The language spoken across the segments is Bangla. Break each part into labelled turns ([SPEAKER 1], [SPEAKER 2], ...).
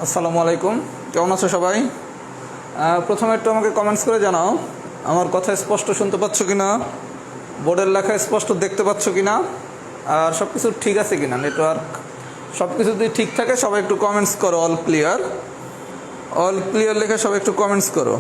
[SPEAKER 1] আসসালামু আলাইকুম, কেমন আছো সবাই? প্রথমে একটু আমাকে কমেন্টস করে জানাও আমার কথা স্পষ্ট শুনতে পাচ্ছ কি না, বোর্ডের লেখা স্পষ্ট দেখতে পাচ্ছ কি না, আর সব কিছু ঠিক আছে কি না, নেটওয়ার্ক সব কিছু যদি ঠিক থাকে সবাই একটু কমেন্টস করো। অল ক্লিয়ার লিখে সবাই একটু কমেন্টস করো।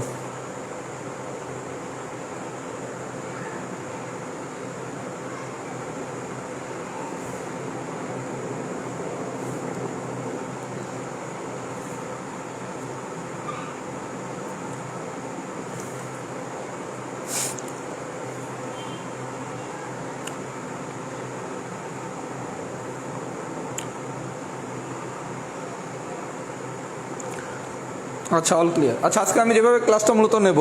[SPEAKER 1] আচ্ছা, অল ক্লিয়ার। আচ্ছা, আজকে আমি যেভাবে ক্লাসটা মূলত নেব,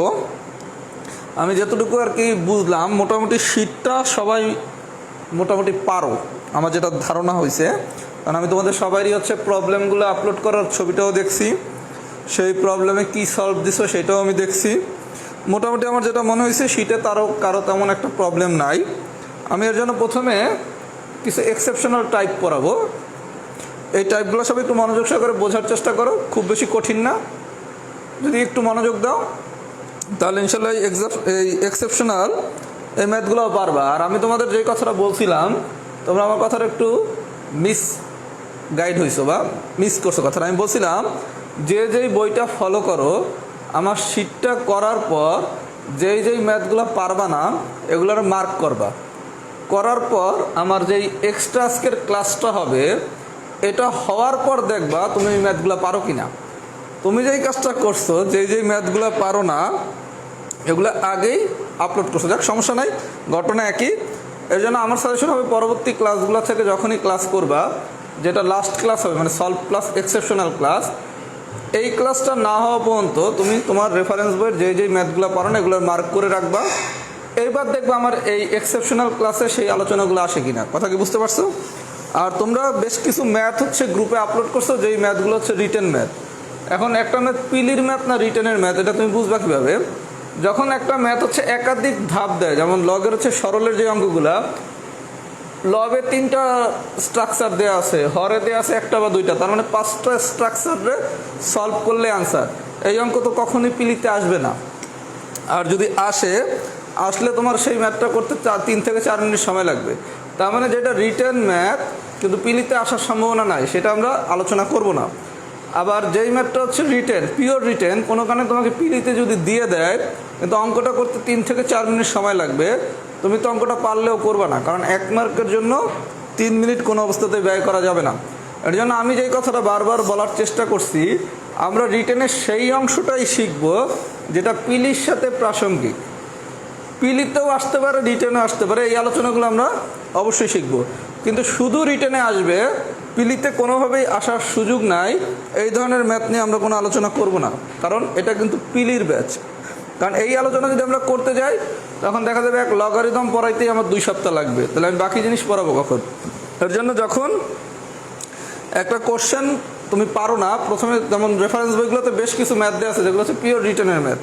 [SPEAKER 1] আমি যতটুকু আর কি বুঝলাম, মোটামুটি শীটটা সবাই মোটামুটি পারো, আমার যেটা ধারণা হয়েছে। কারণ আমি তোমাদের সবারই প্রবলেমগুলো আপলোড করার ছবিটাও দেখছি, সেই প্রবলেমে কি সলভ দিছো সেটাও আমি দেখছি। মোটামুটি আমার যেটা মনে হয়েছে, শীটে কারো তেমন একটা প্রবলেম নাই। আমি এর জন্য প্রথমে কিছু এক্সেপশনাল টাইপ পড়াবো। এই টাইপগুলো সবাই একটু মনোযোগ সহকারে বোঝার চেষ্টা করো, খুব বেশি কঠিন না। যদি একটু মনোযোগ দাও তাহলে ইনশাল্লাহ এই এক্সেপশনাল এই ম্যাথগুলোও পারবা। আর আমি তোমাদের যে কথাটা বলছিলাম, তোমরা আমার কথাটা একটু গাইড হয়েছো বা মিস করছো কথাটা। আমি বলছিলাম যেই বইটা ফলো করো, আমার শীটটা করার পর যেই ম্যাথগুলো পারবা না এগুলোর মার্ক করবা। করার পর আমার যেই এক্সট্রা আজকের ক্লাসটা হবে, এটা হওয়ার পর দেখবা তুমি এই ম্যাথগুলো পারো কি না। তুমি যেই কাজটা করছো, যেই ম্যাথগুলো পারো না এগুলো আগেই আপলোড করছো, যাক সমস্যা নাই, ঘটনা একই। এর জন্য আমার সাজেশন হবে পরবর্তী ক্লাসগুলো থেকে যখনই ক্লাস করবা, যেটা লাস্ট ক্লাস হবে মানে সলভ প্লাস এক্সেপশনাল ক্লাস, এই ক্লাসটা না হওয়া পর্যন্ত তুমি তোমার রেফারেন্স বইয়ের যেই ম্যাথগুলো পারো না এগুলোর মার্ক করে রাখবা। এইবার দেখবা আমার এই এক্সেপশনাল ক্লাসে সেই আলোচনাগুলো আসে কিনা। কথা কি বুঝতে পারছো? আর তোমরা বেশ কিছু ম্যাথ গ্রুপে আপলোড করছো, যেই ম্যাথগুলো রিটেন ম্যাথ। এখন একটা ম্যাথ পিলির ম্যাথ না রিটেনের ম্যাথ, এটা তুমি বুঝবা কীভাবে? যখন একটা ম্যাথ একাধিক ধাপ দেয়, যেমন লগের সরলের যে অঙ্কগুলা, লবে 3টা স্ট্রাকচার দেওয়া আছে, হরে দেওয়া আছে 1টা বা 2টা, তার মানে 5টা স্ট্রাকচারে সলভ করলে আনসার। এই অঙ্ক তো কখনোই পিলিতে আসবে না। আর যদি আসলে তোমার সেই ম্যাথটা করতে 3 থেকে 4 মিনিট সময় লাগবে। তার মানে যেটা রিটেন ম্যাথ কিন্তু পিলিতে আসার সম্ভাবনা নাই, সেটা আমরা আলোচনা করব না। আবার যেই ম্যাথটা রিটেন, পিওর রিটেন, কোনো কারণে তোমাকে পিলিতে যদি দিয়ে দেয় কিন্তু অঙ্কটা করতে 3 থেকে 4 মিনিট সময় লাগবে, তুমি তো অঙ্কটা পারলেও করবে না, কারণ 1 মার্কের জন্য 3 মিনিট কোনো অবস্থাতেই ব্যয় করা যাবে না। এর জন্য আমি যেই কথাটা বারবার বলার চেষ্টা করছি, আমরা রিটেনের সেই অংশটাই শিখব যেটা পিলির সাথে প্রাসঙ্গিক। পিলিতেও আসতে পারে, রিটেনেও আসতে পারে, এই আলোচনাগুলো আমরা অবশ্যই শিখব। কিন্তু শুধু রিটেনে আসবে, পিলিতে কোনোভাবেই আসার সুযোগ নাই, এই ধরনের ম্যাথ নিয়ে আমরা কোনো আলোচনা করব না, কারণ এটা কিন্তু পিলির ব্যাচ। কারণ এই আলোচনা যদি আমরা করতে যাই তখন দেখা যাবে এক লগারিদম পড়াইতেই আমার 2 সপ্তাহ লাগবে, তাহলে আমি বাকি জিনিস পড়াবো কখন? এর জন্য যখন একটা কোশ্চেন তুমি পারো না, প্রথমে যেমন রেফারেন্স বইগুলোতে বেশ কিছু ম্যাথ দেওয়া আছে যেগুলো পিওর রিটেনের ম্যাথ।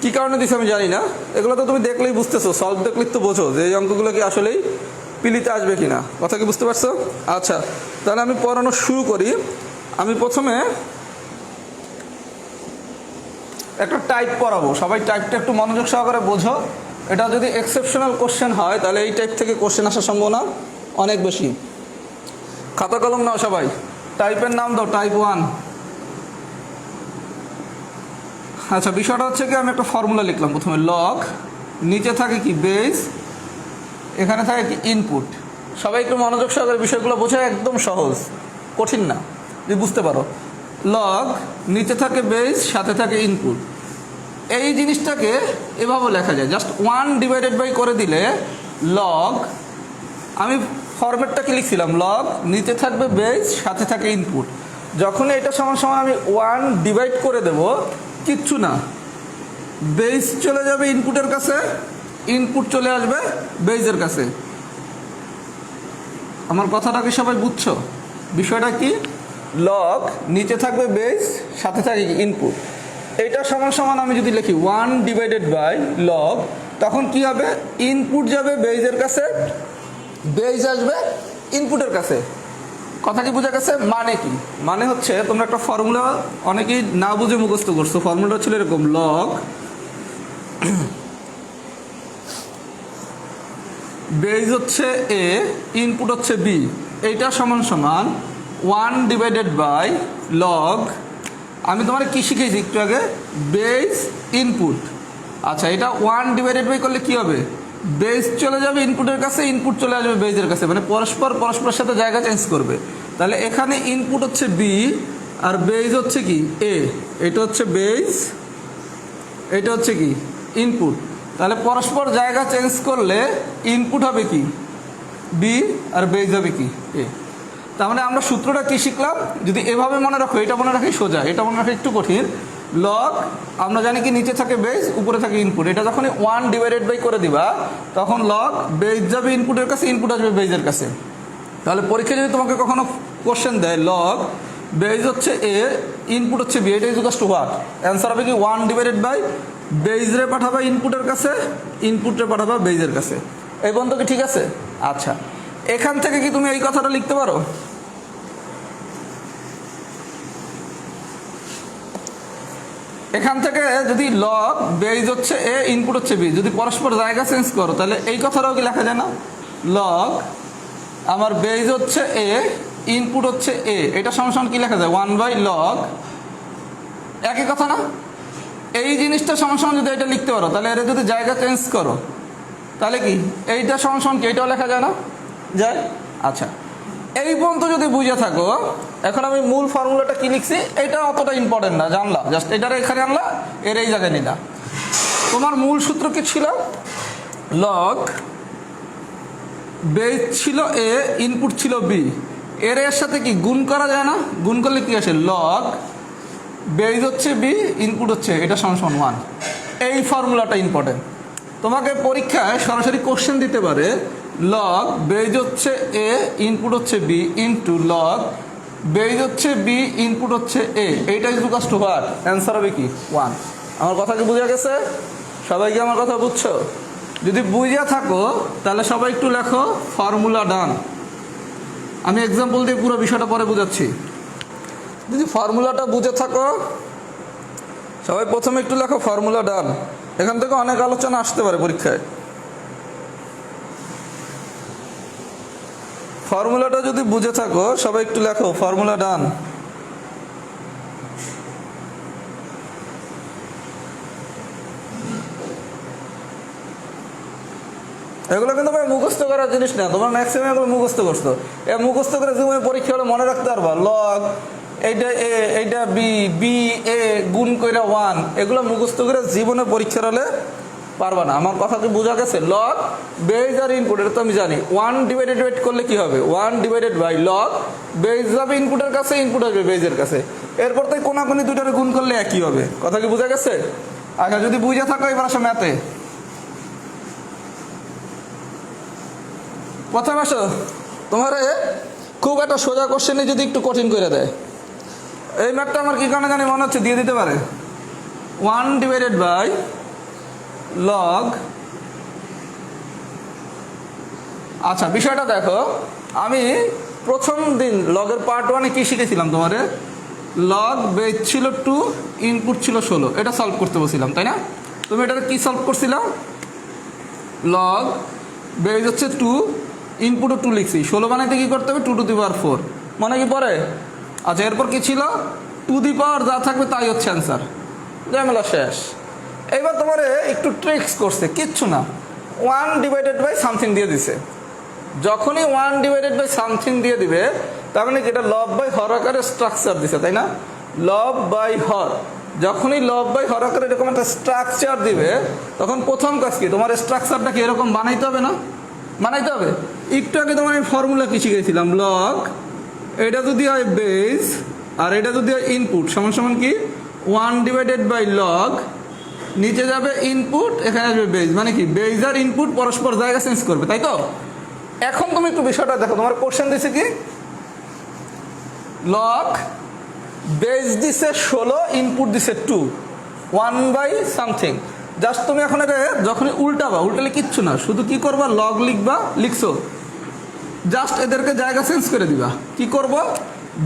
[SPEAKER 1] কী কারণে দিচ্ছে আমি জানি না, এগুলো তো তুমি দেখলেই বুঝতেছো, সলভ দেখলেই তো বোঝো যে এই অঙ্কগুলো কি আসলেই পিলিতে আসবে কি না। কথা কি বুঝতে পারছো? আচ্ছা, তাহলে আমি পড়ানো শুরু করি। আমি প্রথমে একটা টাইপ পড়াবো, সবাই টাইপটা একটু মনোযোগ সহকারে বোঝো। এটা যদি এক্সেপশনাল কোশ্চেন হয় তাহলে এই টাইপ থেকে কোশ্চেন আসার সম্ভাবনা অনেক বেশি। খাতা কলম নাও সবাই, টাইপের নাম দাও টাইপ 1। আচ্ছা, বিষয়টা কি, আমি একটা ফর্মুলা লিখলাম প্রথমে, লগ, নিচে থাকে কি বেস, এখানে থাকে কি ইনপুট। সবাই একটু মনোযোগ সহকারে বিষয়গুলো বোঝা, একদম সহজ, কঠিন না যদি বুঝতে পারো। লগ, নিচে থাকে বেস, সাথে থাকে ইনপুট। এই জিনিসটাকে এভাবে লেখা যায়, জাস্ট 1/by করে দিলে লগ, আমি ফরম্যাটটা কি লিখছিলাম, লগ, নিচে থাকবে বেস, সাথে থাকে ইনপুট। যখন এটা সমান সমান আমি 1 ডিভাইড করে দেব, কিচ্ছু না, বেস চলে যাবে ইনপুটের কাছে, ইনপুট চলে আসবে বেসের কাছে। আমার কথাটা কি সবাই বুঝছো? বিষয়টা কি, লগ, নিচে থাকবে বেস, সাথে থাকে ইনপুট। এটা সমান সমান আমি যদি লিখি 1/by লগ, তখন কি হবে, ইনপুট যাবে বেসের কাছে, বেস আসবে ইনপুটের কাছে। কথা কি বোঝা গেছে? মানে কি? মানে হচ্ছে তোমরা একটা ফর্মুলা অনেকেই না বুঝে মুখস্থ করছো। ফর্মুলাটা ছিল এরকম, লগ বেজ হচ্ছে এ, ইনপুট হচ্ছে বি, এইটা সমান সমান 1/, লগ, আমি তোমার কি শিখেছি একটু আগে, বেজ ইনপুট। আচ্ছা, এটা 1/, করলে কি হবে? বেজ চলে যাবে ইনপুটের কাছে, ইনপুট চলে আসবে বেজের কাছে, মানে পরস্পরের সাথে জায়গা চেঞ্জ করবে। তাহলে এখানে ইনপুট হচ্ছে বি আর বেজ হচ্ছে কি এ, এটা হচ্ছে বেজ, এটা হচ্ছে কি ইনপুট। তাহলে পরস্পর জায়গা চেঞ্জ করলে ইনপুট হবে কি বি আর বেজ হবে কি এ। তার মানে আমরা সূত্রটা কি শিখলাম? যদি এভাবে মনে রাখো, এটা মনে রাখি সোজা, এটা মনে রাখা একটু কঠিন। লগ আমরা জানি কি নিচে থাকে বেজ, উপরে থাকে ইনপুট, এটা যখন 1/, করে দিবা তখন লগ বেজ যাবে ইনপুটের কাছে, ইনপুট আসবে বেজের কাছে। তাহলে পরীক্ষা যদি তোমাকে কখনো কোশ্চেন দেয় লগ বেজ হচ্ছে এ, ইনপুট হচ্ছে বি, এটা ইজ টু হোয়াট, অ্যান্সার হবে কি 1/, বেজ রে পাঠাবা ইনপুটের কাছে, ইনপুট রে পাঠাবা বেজের কাছে। এই পর্যন্ত কি ঠিক আছে? আচ্ছা, এখান থেকে কি তুমি এই কথাটা লিখতে পারো? এখান থেকে যদি লগ বেজ হচ্ছে এ, ইনপুট হচ্ছে বি, যদি পরস্পর জায়গা চেঞ্জ করো তাহলে এই কথাটাও কি লেখা যায় না? লগ আমার বেজ হচ্ছে এ, ইনপুট হচ্ছে এ, এটা সমান কি লেখা যায়? 1/log, একই কথা না? এই জিনিসটা সমান যদি এটা লিখতে পারো তাহলে এর যদি জায়গা চেঞ্জ করো তাহলে কি এইটা সমান কি এইটাও লেখা যায় না? যায়। আচ্ছা, এই পর্যন্ত যদি বুঝে থাকো, এখন আমি মূল ফর্মুলাটা কি লিখছি এটা অতটা ইম্পর্টেন্ট না, জানলা, জাস্ট এটার এখানে আনলা, এর এই জায়গায় নিলা। তোমার মূল সূত্র কি ছিল? লগ বেজ ছিল এ, ইনপুট ছিল বি, এর সাথে কি গুণ করা যায় না? গুণ করলে কি আসে? লগ বেজ হচ্ছে বি, ইনপুট হচ্ছে এটা সমান 1। এই ফর্মুলাটা ইম্পর্টেন্ট। তোমাকে পরীক্ষায় সরাসরি কোশ্চেন দিতে পারে, লগ বেজ হচ্ছে এ, ইনপুট হচ্ছে বি, ইনটু লগ বেজ হচ্ছে বি, ইনপুট হচ্ছে এ, এইটা is equal two what, answer হবে কি 1। আমার কথা কি বোঝা গেছে? সবাই কি আমার কথা বুঝছো? যদি বুঝে থাকো তাহলে সবাই একটু লেখো ফর্মুলা ডান। আমি এক্সাম্পল দিয়ে পুরো বিষয়টা পরে বুঝাচ্ছি। যদি ফর্মুলাটা বুঝে থাকো সবাই প্রথমে একটু লেখো ফর্মুলা ডান। এখান থেকে অনেক আলোচনা আসতে পারে পরীক্ষায়। ফর্মুলাটা যদি বুঝে থাকো সবাই একটু লেখো ফর্মুলা ডান। এগুলো কিন্তু ভাই মুখস্থ করার জিনিস না, তোমার ম্যাক্সিমাম এগুলো মুখস্থ করছো। মুখস্থ করে জীবনে পরীক্ষা হলে মনে রাখতে পারবা, লগ এইটা এ, এইটা বি, বি এ গুণ করে 1, এগুলো মুখস্থ করে জীবনে পরীক্ষার হলে পারবা না। আমার কথা কি বোঝা গেছে? লগ বেজ আর ইনপুট এটা তো আমি জানি, 1/, করলে কি হবে? 1/log বেজ যাবে ইনপুটের কাছে, ইনপুট আসবে বেজের কাছে, এরপর তো কোনাকুনি দুইটারে গুণ করলে একই হবে। কথা কি বোঝা গেছে? আচ্ছা, যদি বুঝে থাকো এবার আসো ম্যাথে। প্রথমে আসো, তোমারে খুব একটা সোজা কোশ্চেনে যদি একটু কঠিন করে দেয়, এই ম্যাথটা আমার কি কারণে জানি মনে হচ্ছে দিয়ে দিতে পারে। 1/log, আচ্ছা বিষয়টা দেখো, আমি প্রথম দিন লগের পার্ট 1-এ কি শিখেছিলাম তোমারে? লগ বেজ ছিল 2, ইনপুট ছিল 16, এটা সলভ করতে বলছিলাম, তাই না? তুমি এটা কি সলভ করছিলাম? লগ বেজ হচ্ছে 2, ইনপুটও 2 লিখছি, 16 বানাইতে কি করতে হবে? 2 টু দি পাওয়ার 4, মনে কি পড়ে? আচ্ছা, এরপর কি ছিল? টু দি পাওয়ার যা থাকবে তাই হচ্ছে অ্যান্সার, ঝামেলা শেষ। এইবার তোমারে একটু ট্রিক্স করছে, কিচ্ছু না, 1/সামথিং দিয়ে দিছে। যখনই 1/সামথিং দিয়ে দিবে তার মানে কি এটা লব বাই হর আকারে স্ট্রাকচার দিছে, তাই না? লব বাই হর, যখনই লব বাই হর আকারে এরকম একটা স্ট্রাকচার দিবে তখন প্রথম কাজ কি? তোমার স্ট্রাকচারটা কি এরকম বানাইতে হবে না? বানাইতে হবে। একটু আগে তোমার আমি ফর্মুলা কি শিখেছিলাম? লগ এটা যদি হয় বেজ আর এটা যদি হয় ইনপুট, সমান সমান কি 1/log, নিচে যাবে ইনপুট, এখানে আসবে বেজ, মানে কি বেজ আর ইনপুট পরস্পর জায়গা চেঞ্জ করবে, তাই তো? এখন তুমি একটু বিষয়টা দেখো, তোমার কোশ্চেন দিছে কি? লগ বেজ দিছে 16, ইনপুট দিছে 2, 1/সামথিং। জাস্ট তুমি এখন এটা যখনই উল্টাবা, উল্টালে কিচ্ছু না, শুধু কি করবা? লগ লিখবা, লিখছো জাস্ট এদেরকে জায়গা চেঞ্জ করে দিবা। কি করব,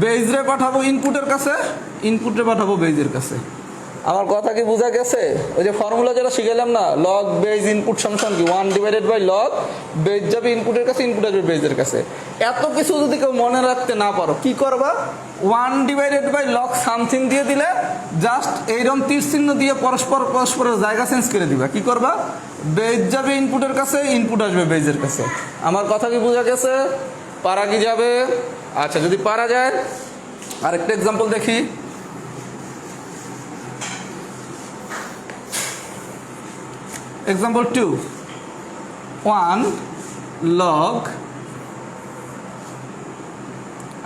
[SPEAKER 1] বেজরে পাঠাবো ইনপুটের কাছে, ইনপুটে পাঠাবো বেজের কাছে। আমার কথা কি বোঝা গেছে? ওই যে ফর্মুলা যেটা শিখাইলাম না, লগ বেজ ইনপুট সমান কি 1/লগ, বেজ যাবে ইনপুটের কাছে, ইনপুট আসবে বেজের কাছে। এত কিছু যদি কেউ মনে রাখতে না পারো, কি করবা, 1/লগ সামথিং দিয়ে দিলে জাস্ট এইরকম তীর চিহ্ন দিয়ে পরস্পরের জায়গা চেঞ্জ করে দিবা। কি করবা, বেজ যাবে ইনপুটের কাছে, ইনপুট আসবে বেজের কাছে। আমার কথা কি বোঝা গেছে? পারা কি যাবে? আচ্ছা, যদি পারা যায় আরেকটা এক্সাম্পল দেখি। Example 2, 1 log.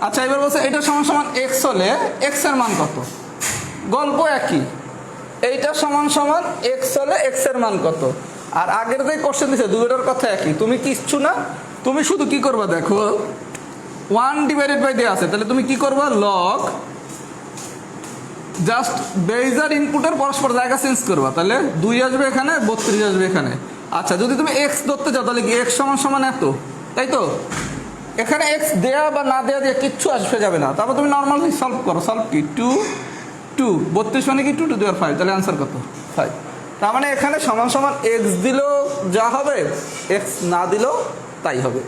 [SPEAKER 1] আচ্ছা, এবার বলছে এটা সমান সমান এক্স হলে এক্স এর মান কত? গল্প একই, এইটা সমান সমান এক্স হলে এক্স এর মান কত। আর আগের যে কোশ্চেন দিছে দুটোর কথা একই, তুমি কিচ্ছু না, তুমি শুধু কি করবা দেখো, 1/, দেওয়া আছে, তাহলে তুমি কি করবা, লগ জাস্ট বেজ আর ইনপুটের পরস্পর জায়গা চেঞ্জ করবা, তাহলে 2 আসবে এখানে, 32 আসবে এখানে। আচ্ছা, যদি তুমি এক্স ধরতে চাও তাহলে কি এক্স সমান সমান এত, তাই তো? এখানে এক্স দেয়া বা না দেয়া দিয়ে কিচ্ছু আসবে যাবে না। তারপর তুমি নর্মালি সলভ করো, সলভ কি 2 32 মানে কি 2^5, তাহলে আনসার কত, 5। তার মানে এখানে সমান সমান এক্স দিলেও যা হবে, এক্স না দিলেও তাই হবে।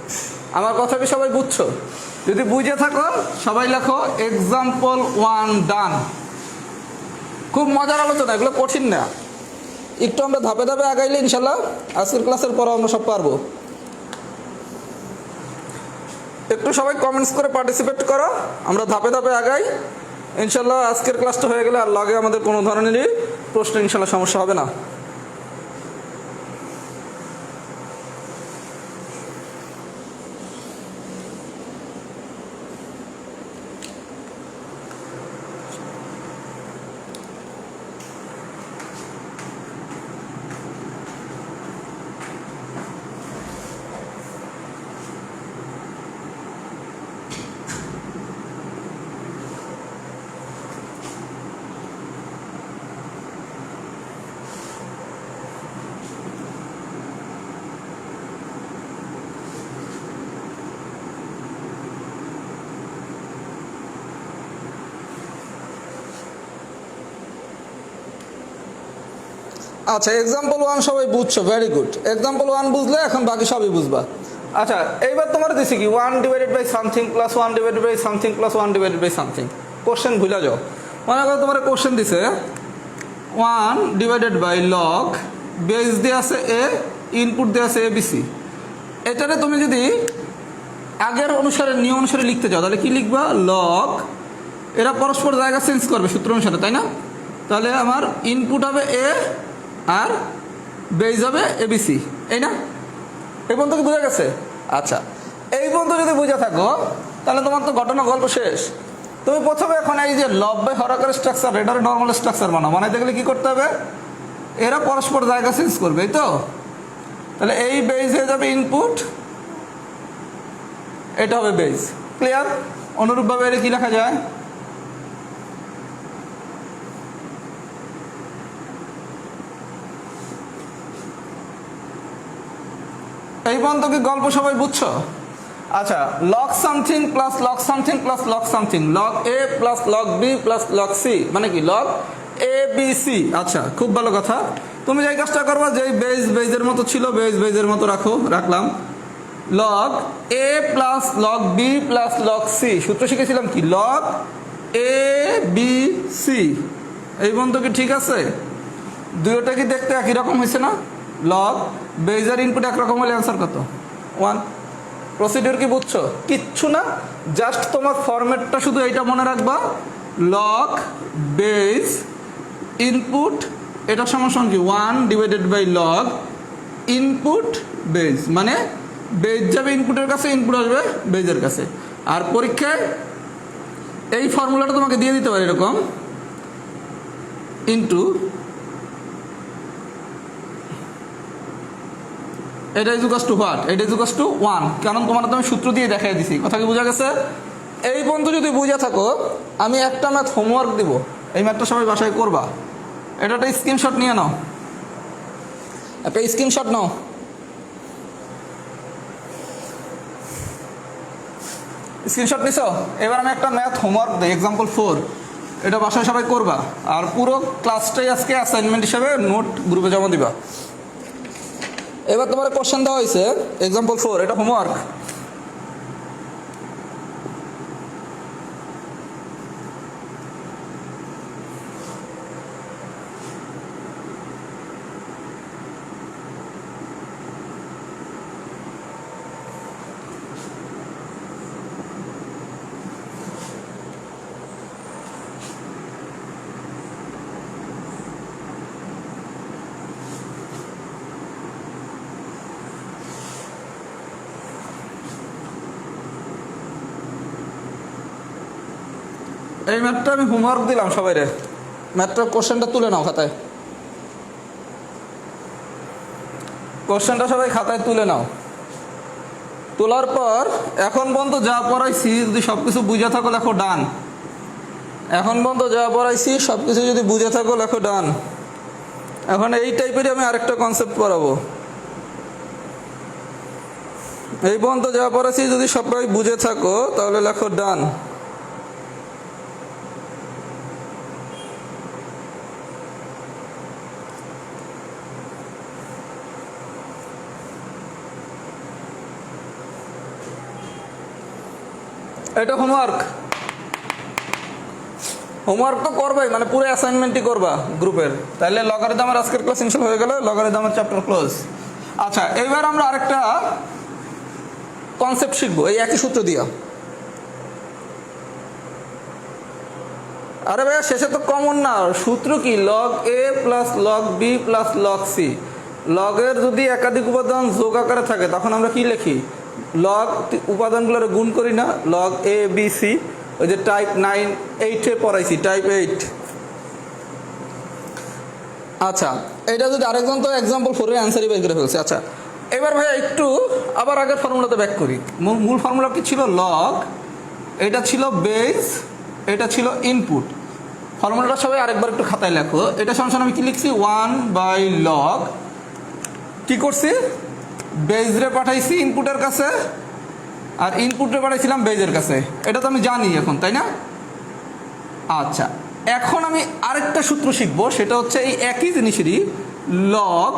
[SPEAKER 1] আমার কথা কি সবাই বুঝছো? যদি বুঝে থাকো সবাই লেখো এক্সাম্পল 1 ডান। খুব মজার আলোচনা, এগুলো কঠিন না, একটু আমরা ধাপে ধাপে আগাইলে ইনশাল্লাহ আজকের ক্লাসের পর আমরা সব পারবো। একটু সবাই কমেন্টস করে পার্টিসিপেট করো, আমরা ধাপে ধাপে আগাই ইনশাল্লাহ। আজকের ক্লাসটা হয়ে গেলে আর লগে আমাদের কোনো ধরনেরই প্রশ্ন ইনশাল্লাহ সমস্যা হবে না। আচ্ছা, এক্সাম্পল 1 সবাই বুঝছো, ভেরি গুড। এক্সাম্পল 1 বুঝলে এখন বাকি সবই বুঝবা। আচ্ছা, এইবার তোমার দিছি কি 1/সামথিং প্লাস 1/সামথিং প্লাস 1/সামথিং। কোশ্চেন ভুলে যাও, মনে করো তোমার কোশ্চেন দিছে 1/লগ, বেস দিয়ে আছে এ, ইনপুট দিয়ে আছে ABC। এটারে তুমি যদি আগের অনুসারে নিয়ম অনুসারে লিখতে চাও তাহলে কি লিখবা, লগ, এরা পরস্পর জায়গা চেঞ্জ করবে সূত্র অনুসারে, তাই না? তাহলে আমার ইনপুট হবে এ আর বেজ হবে ABC, এই না? এই পর্যন্ত কি বোঝা গেছে? আচ্ছা, এই পর্যন্ত যদি বুঝে থাকো তাহলে তোমার তো ঘটনা গল্প শেষ। তুমি প্রথমে এখন এই যে লব হরাকার স্ট্রাকচার, এটার নর্মাল স্ট্রাকচার বানাইতে গেলে কি করতে হবে, এরা পরস্পর জায়গা চেঞ্জ করবে, এই তো? তাহলে এই বেজ হয়ে যাবে ইনপুট, এটা হবে বেজ। ক্লিয়ার? অনুরূপভাবে এটা কি লেখা যায়, এই পর্যন্ত কি গল্প সবাই বুঝছো? আচ্ছা, log something plus log something plus log something, log A plus log B plus log C, মানে কি লগ ABC। আচ্ছা, খুব ভালো কথা। তুমি যে কাজটা করবা, যে বেজের মতো ছিল বেজের মতো রাখলাম, log A plus log B plus log C. সূত্র শিখেছিলাম কি, লগ ABC। এই পর্যন্ত কি ঠিক আছে? দুটোটা কি দেখতে একই রকম হয়েছে না? লগ বেজ আর ইনপুট একরকম হলে অ্যান্সার কত, 1। প্রসিডিউর কি বুঝছো? কিচ্ছু না, জাস্ট তোমার ফরম্যাটটা শুধু এইটা মনে রাখবা, লগ বেজ ইনপুট, এটা সমান সমান কি 1/লগ ইনপুট বেজ, মানে বেজ যাবে ইনপুটের কাছে, ইনপুট আসবে বেজের কাছে। আর পরীক্ষায় এই ফর্মুলাটা তোমাকে দিয়ে দিতে পারে এরকম, ইনটু এটা ইজ টু হোয়াট, এটা ইজ টু 1, কারণ তোমার তো আমি সূত্র দিয়ে দেখাই দিছি। কথা কি বোঝা গেছে? এই পর্যন্ত যদি বুঝে থাকো, আমি একটা ম্যাথ হোমওয়ার্ক দিব, এই ম্যাথটা সবাই বাসায় করবা। এটা একটা স্ক্রিনশট নিয়ে নাও, একটা স্ক্রিনশট নাও। স্ক্রিনশট নিছো? এবার আমি একটা ম্যাথ হোমওয়ার্ক দিই, এক্সাম্পল 4। এটা বাসায় সবাই করবা, আর পুরো ক্লাসটাই আজকে অ্যাসাইনমেন্ট হিসেবে নোট গ্রুপে জমা দিবা। এবার তোমার কোশ্চেন দেওয়া হয়েছে এক্সাম্পল 4, এটা হোমওয়ার্ক। এই ম্যাথটা আমি হোমওয়ার্ক দিলাম সবাই রে। ম্যাথটার কোশ্চেনটা তুলে নাও খাতায়, কোশ্চেনটা সবাই খাতায় তুলে নাও। তোলার পর এখন পর্যন্ত যা পড়াইছি যদি সব কিছু বুঝে থাকো লেখো ডান। এখন পর্যন্ত যা পড়াইছি সব কিছু যদি বুঝে থাকো লেখো ডান। এখন এই টাইপেরই আমি আরেকটা কনসেপ্ট পড়াবো। এই পর্যন্ত যা পড়াইছি যদি সবাই বুঝে থাকো তাহলে লেখো ডান। এটা হোমওয়ার্ক। হোমওয়ার্ক তো করবাই, মানে পুরো অ্যাসাইনমেন্টই করবা গ্রুপের। তাহলে লগারিদমের আজকের ক্লাস ইনশাল হয়ে গেল, লগারিদমের চ্যাপ্টার ক্লোজ। আচ্ছা, এইবার আমরা আরেকটা কনসেপ্ট শিখবো এই একই সূত্র দিয়া। আরে ভাইয়া শেষে তো কমন না সূত্র, কি log A plus log B plus log C. লগের যদি একাধিক উপাদান যোগ আকারে থাকে তখন আমরা কি লিখি? লগ উপাদানগুলোর গুণ করি না, লগ এ বি সি। ওই যে টাইপ 9 8-এ পড়াইছি, টাইপ 8। আচ্ছা, এটা যদি আরেকজন তো এক্সাম্পল 4-এর অ্যান্সারই বের করে ফেলছে। আচ্ছা, এবার ভাইয়া একটু আবার আগের ফর্মুলাতে ব্যাক করি। মূল ফর্মুলা কি ছিল? লগ, এটা ছিল বেস, এটা ছিল ইনপুট। ফর্মুলাটা সবাই আরেকবার একটু খাতায় লেখো। এটা সমান আমি কি লিখছি? 1/log। কি করছি? বেজরে পাঠাইছি ইনপুটের কাছে, আর ইনপুটে পাঠাইছিলাম বেজের কাছে। এটা তো আমি জানি এখন, তাই না? আচ্ছা, এখন আমি আরেকটা সূত্র শিখবো, সেটা হচ্ছে এই একই জিনিসেরই লগ,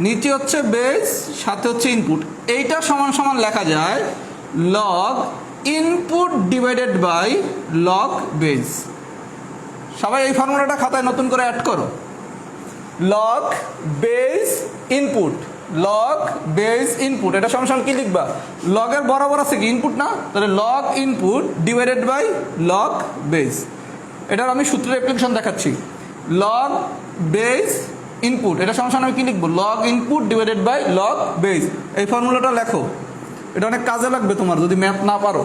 [SPEAKER 1] নিচে হচ্ছে বেজ, সাথে হচ্ছে ইনপুট। এইটা সমান সমান লেখা যায় log input divided by log base. সবাই এই ফর্মুলাটা খাতায় নতুন করে অ্যাড করো। Log base input, log base input. এটা সমান সমান কি লিখবা? লগের বরাবর আছে কি ইনপুট না, তাহলে log input divided by log base. এটার আমি সূত্রের অ্যাপ্লিকেশন দেখাচ্ছি। লগ বেজ ইনপুট, এটা সমান সমান আমি কি লিখবো? Log input divided by log base. এই ফর্মুলাটা লেখো, এটা অনেক কাজে লাগবে তোমার যদি ম্যাথ না পারো।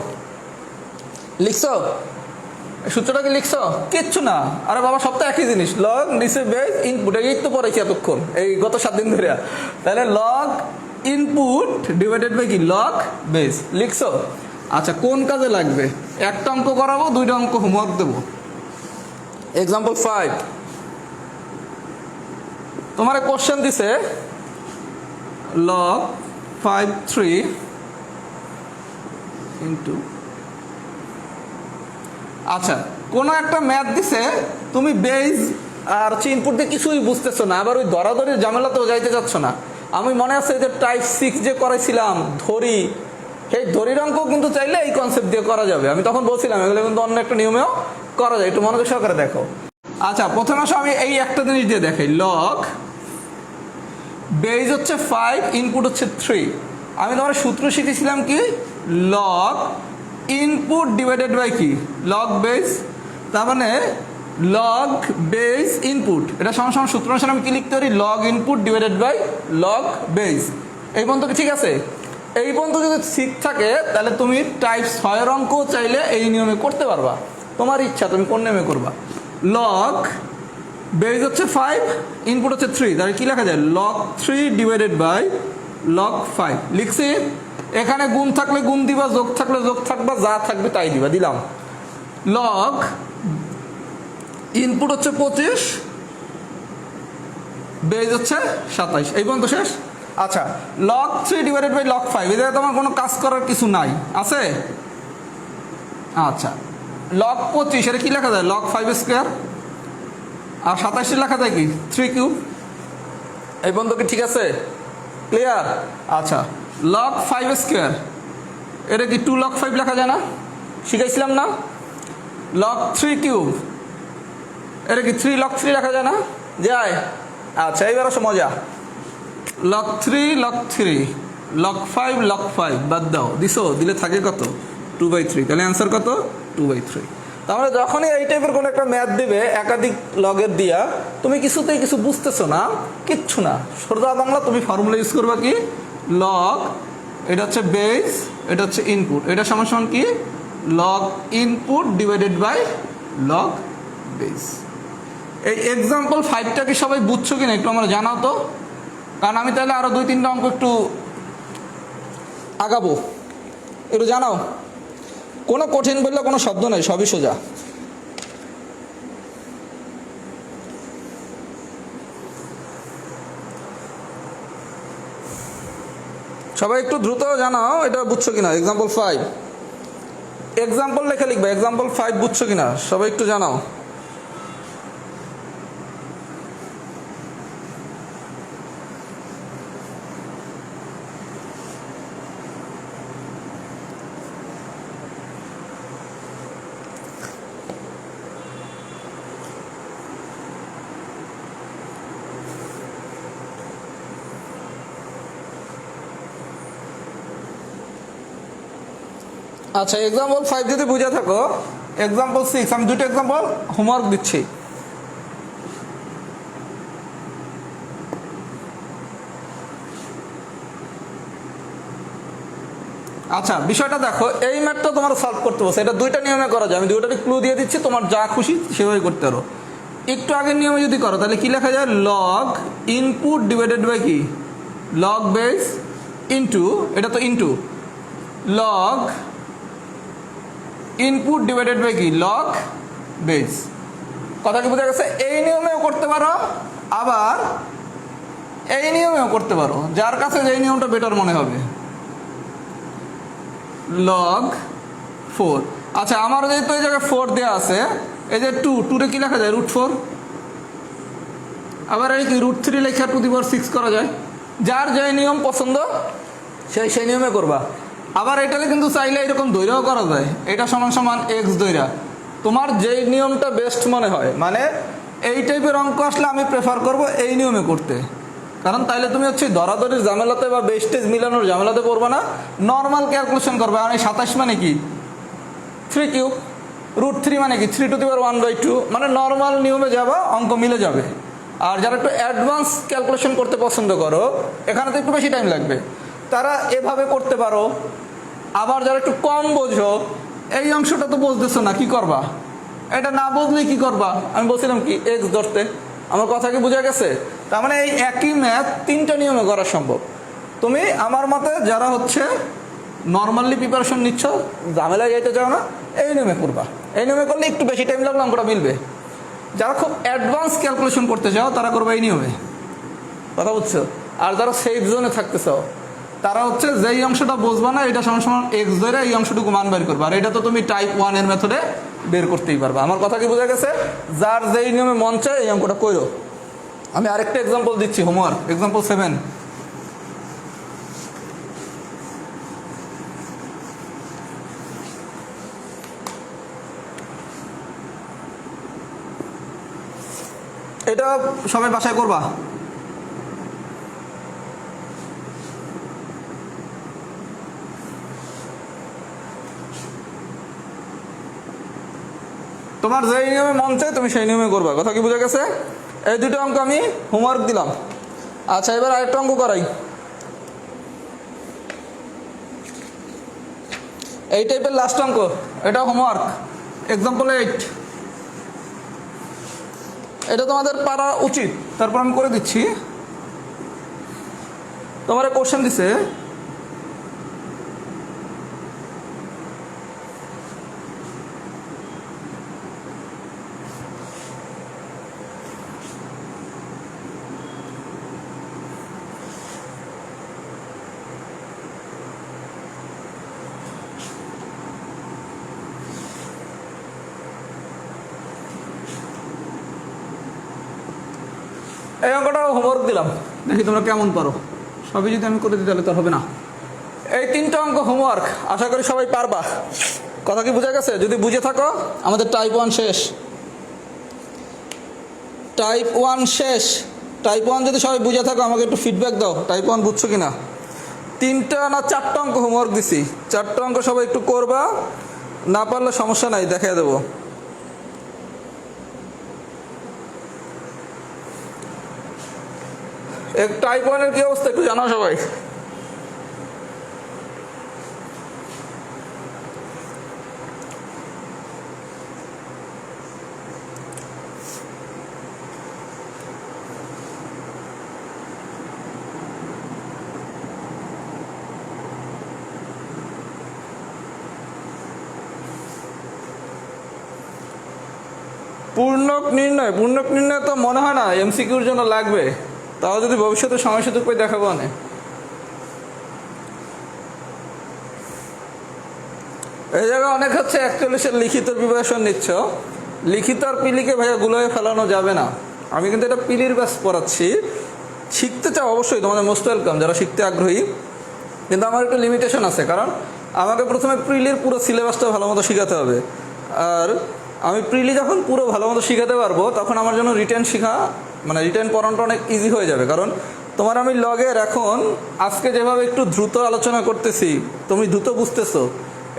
[SPEAKER 1] লিখছো? সূত্রটা কি লিখছো? কিচ্ছু না। আরে বাবা, সব তো একই জিনিস, লগ নিচে বেজ ইনপুট। এই তো পড়াইছি এতক্ষণ, এই গত 7 দিন ধরে। তাহলে লগ ইনপুট ডিভাইডেড বাই কি? Log base. লিখছো? আচ্ছা, কোন কাজে লাগবে? একটা অঙ্ক করাবো, 2টা অঙ্ক হোমওয়ার্ক দেবো। এক্সাম্পল 5, তোমার কোশ্চেন দিছে log 5/3 ইন্টু। আচ্ছা, কোনো একটা ম্যাথ দিছে, তুমি বেজ আর ইনপুট দিয়ে কিছুই বুঝতেছো না, আবার ওই ধরাধরির ঝামেলাতেও যাইতে যাচ্ছ না। আমি মনে আছে যে টাইপ 6 যে করাইছিলাম ধরি, সেই ধরির অঙ্ক কিন্তু চাইলে এই কনসেপ্ট দিয়ে করা যাবে। আমি তখন বলছিলাম এগুলো কিন্তু অন্য একটা নিয়মেও করা যায়, একটু মনোযোগ সহকারে দেখো। আচ্ছা, প্রথমে আসো আমি এই একটা জিনিস দিয়ে দেখাই। লগ বেজ হচ্ছে 5, ইনপুট হচ্ছে 3। আমি তোমার সূত্র শিখেছিলাম কি? লগ ইনপুট ডিভাইডেড বাই কি? Log base. তার মানে লগ বেজ ইনপুট, এটা সমান সমান সূত্র অনুসারে আমি কি লিখতে পারি? Log input divided by log base. এই পর্যন্ত কি ঠিক আছে? এই পর্যন্ত যদি ঠিক থাকে তাহলে তুমি টাইপ 6-এর অঙ্ক চাইলে এই নিয়মে করতে পারবা, তোমার ইচ্ছা তুমি কোন নিয়মে করবা। লগ বেজ হচ্ছে 5, ইনপুট হচ্ছে 3, তাহলে কি লেখা যায়? Log 3 divided by log 5। লিখছি। এখানে গুণ থাকলে গুণ দিবা, যোগ থাকলে যোগ থাকবা, যা থাকবে তাই দিবা। দিলাম। লগ ইনপুট হচ্ছে 25, বেজ হচ্ছে 27। এই পর্যন্ত শেষ। আচ্ছা, লগ 3 ডিভাইডেড বাই লগ 5, এদের তোমার কোনো কাজ করার কিছু নাই, আছে? আচ্ছা, লগ 25 এটা কি লেখা যায়? Log 5 square. আর 27 লেখা যায় কি 3 কিউব। এই বন্ধু কি ঠিক আছে? ক্লিয়ার? আচ্ছা, লগ 5 স্কোয়ার এটা কি 2 লগ 5 লেখা যায় না? শিখাইছিলাম না? লগ 3 কিউব এটা কি 3 লগ 3 লেখা যায় না? যায়। আচ্ছা, এইবার আসো মজা। লগ 3 লগ 3 লগ 5 লগ 5 বাদ দাও, দিছো, দিলে থাকে কত? 2/3। তাহলে অ্যান্সার কত? 2/3। তাহলে যখনই এই টাইপের কোনো একটা ম্যাথ দিবে একাধিক লগের দিয়া, তুমি কিছুতেই কিছু বুঝতেছো না, কিচ্ছু না, সোজা বাংলা তুমি ফর্মুলা ইউজ করবা কি? লগ, এটা হচ্ছে বেস, এটা হচ্ছে ইনপুট, এটা সমান সমান কি? Log input divided by log base. এই এক্সাম্পল 5টা কি সবাই বুঝছো কিনা একটু আমরা জানাও তো, কারণ আমি তাহলে আরো 2-3টা অঙ্ক একটু আগাবো, একটু জানাও। কোনো কঠিন বললে কোনো শব্দ নেই, সবই সোজা। সবাই একটু দ্রুত জানাও এটা বুঝছো কিনা। এক্সাম্পল 5 এক্সাম্পল লেখা লিখবে, এক্সাম্পল 5 বুঝছো কিনা সবাই একটু জানাও। আচ্ছা, এক্সাম্পল 5 যদি বুঝে থাকো, এক্সাম্পল 6 আমি দুটো এক্সাম্পল হোমওয়ার্ক দিচ্ছি। আচ্ছা, বিষয়টা দেখো, এই ম্যাথটা তোমার সলভ করতে বসে, এটা দুইটা নিয়মে করা যায়, আমি দুইটারই ক্লু দিয়ে দিচ্ছি, তোমার যা খুশি সেভাবে করতে পারো। একটু আগের নিয়মে যদি করো তাহলে কি লেখা যায়? লগ ইনপুট ডিভাইডেড বাই কি? লগ বেস ইনটু, এটা তো into, log input divided by কি? Log base. কথা কি বোঝা গেছে? এই নিয়মেও করতে পারো, আবার এই নিয়মেও করতে পারো, যার কাছে যে নিয়মটা বেটার মনে হবে। লগ 4। আচ্ছা, আমার যেহেতু এই জায়গায় 4 দেওয়া আছে, এই যে 2 রে কি লেখা যায়? √4। আবার এই কি √3 লেখা 2⁶ করা যায়। যার যে নিয়ম পছন্দ সেই নিয়মে করবা। আবার এটাকে কিন্তু চাইলে এরকম দৈরাও করা যায়, এটা সমান সমান এক্স দৈরা। তোমার যেই নিয়মটা বেস্ট মনে হয়, মানে এই টাইপের অঙ্ক আসলে আমি প্রেফার করব এই নিয়মে করতে, কারণ তাইলে তুমি হচ্ছে ধরাধরির ঝামেলাতে বা বেস্টেজ মিলানোর ঝামেলাতে পড়বে না, নর্মাল ক্যালকুলেশন করবে। আর এই 27 মানে কি 3 কিউব, √3 মানে কি 3⁻1/2, মানে নর্মাল নিয়মে যাবা, অঙ্ক মিলে যাবে। আর যারা একটু অ্যাডভান্স ক্যালকুলেশন করতে পছন্দ করো, এখানে তো একটু বেশি টাইম লাগবে, তারা এভাবে করতে পারো। আবার যারা একটু কম বোঝো, এই অংশটা তো বুঝতেছো না, কি করবা? এটা না বুঝলে কি করবা? আমি বলছিলাম কি এক্স ধরতে। আমার কথা কি বোঝা গেছে? তার মানে এই একই ম্যাথ 3টা নিয়মে করা সম্ভব। তুমি আমার মতে যারা হচ্ছে নর্মালি প্রিপারেশন নিচ্ছ, ঝামেলায় যাইতে চাও না, এই নিয়মে করবা। এই নিয়মে করলে একটু বেশি টাইম লাগলে অঙ্কটা মিলবে। যারা খুব অ্যাডভান্স ক্যালকুলেশন করতে চাও তারা করবে এই নিয়মে, কথা বুঝছো? আর যারা সেফ জোনে থাকতে চাও তারা হচ্ছে যেই অংশটা বুঝবা না, এটা সমান সমান এক্স ধরে এই অংশটুকু মান বের করবা। আর এটা তো তুমি টাইপ 1 এর মেথডে বের করতেই পারবা। আমার কথা কি বোঝা গেছে? যার যেই নিয়মে মন চায় এই অঙ্কটা করো। আমি আরেকটা এক্সাম্পল দিচ্ছি, হোমওয়ার্ক, এক্সাম্পল 7। এটা সবাই বাসায় করবা। তোমার যেই নিয়মে মন চায় তুমি সেই নিয়মে করবা। কথা কি বোঝা গেছে? এই দুটো অঙ্ক আমি হোমওয়ার্ক দিলাম। আচ্ছা, এবার আরেকটা অঙ্ক করাই। এই টাইপের লাস্ট অঙ্ক, এটা হোমওয়ার্ক, এক্সাম্পল 8। এটা তোমাদের পারা উচিত, তারপর আমি করে দিচ্ছি। তোমার কোশ্চেন দিছে এই অঙ্কটাও হোমওয়ার্ক দিলাম, দেখি তোমরা কেমন পারো। সবই যদি আমি করে দিই তাহলে তো হবে না। এই 3টা অঙ্ক হোমওয়ার্ক, আশা করি সবাই পারবা। কথা কি বোঝা গেছে? যদি বুঝে থাকো আমাদের টাইপ 1 শেষ। টাইপ 1 শেষ। টাইপ 1 যদি সবাই বুঝে থাকো আমাকে একটু ফিডব্যাক দাও, টাইপ 1 বুঝছো কিনা। 3টা না 4টা অঙ্ক হোমওয়ার্ক দিছি, 4টা অঙ্ক সবাই একটু করবা, না পারলে সমস্যা নাই, দেখাই দেবো। টাইপ 1-এর কি অবস্থা একটু জানাও সবাই। পূর্ণক নির্ণয় তো মনে হয় না এমসিকিউর জন্য লাগবে, তাও যদি ভবিষ্যতে সময় সুযোগ পাই দেখাবো না। এই জায়গায় অনেক হচ্ছে 41-এর লিখিত প্রিপারেশন নিচ্ছ, লিখিত আর পিলিকে ভাইয়া গুলোয় ফেলানো যাবে না। আমি কিন্তু এটা পিলির ব্যাস পড়াচ্ছি, শিখতে চাও অবশ্যই, তোমাদের মোস্ট ওয়েলকাম যারা শিখতে আগ্রহী, কিন্তু আমার একটু লিমিটেশন আছে, কারণ আমাকে প্রথমে প্রিলির পুরো সিলেবাসটা ভালো মতো শেখাতে হবে। আর আমি প্রিলি যখন পুরো ভালো মতো শেখাতে পারবো তখন আমার জন্য রিটেন শেখা মানে রিটেন পড়ানোটা অনেক ইজি হয়ে যাবে। কারণ তোমার আমি লগের এখন আজকে যেভাবে একটু দ্রুত আলোচনা করতেছি, তুমি দ্রুত বুঝতেছো।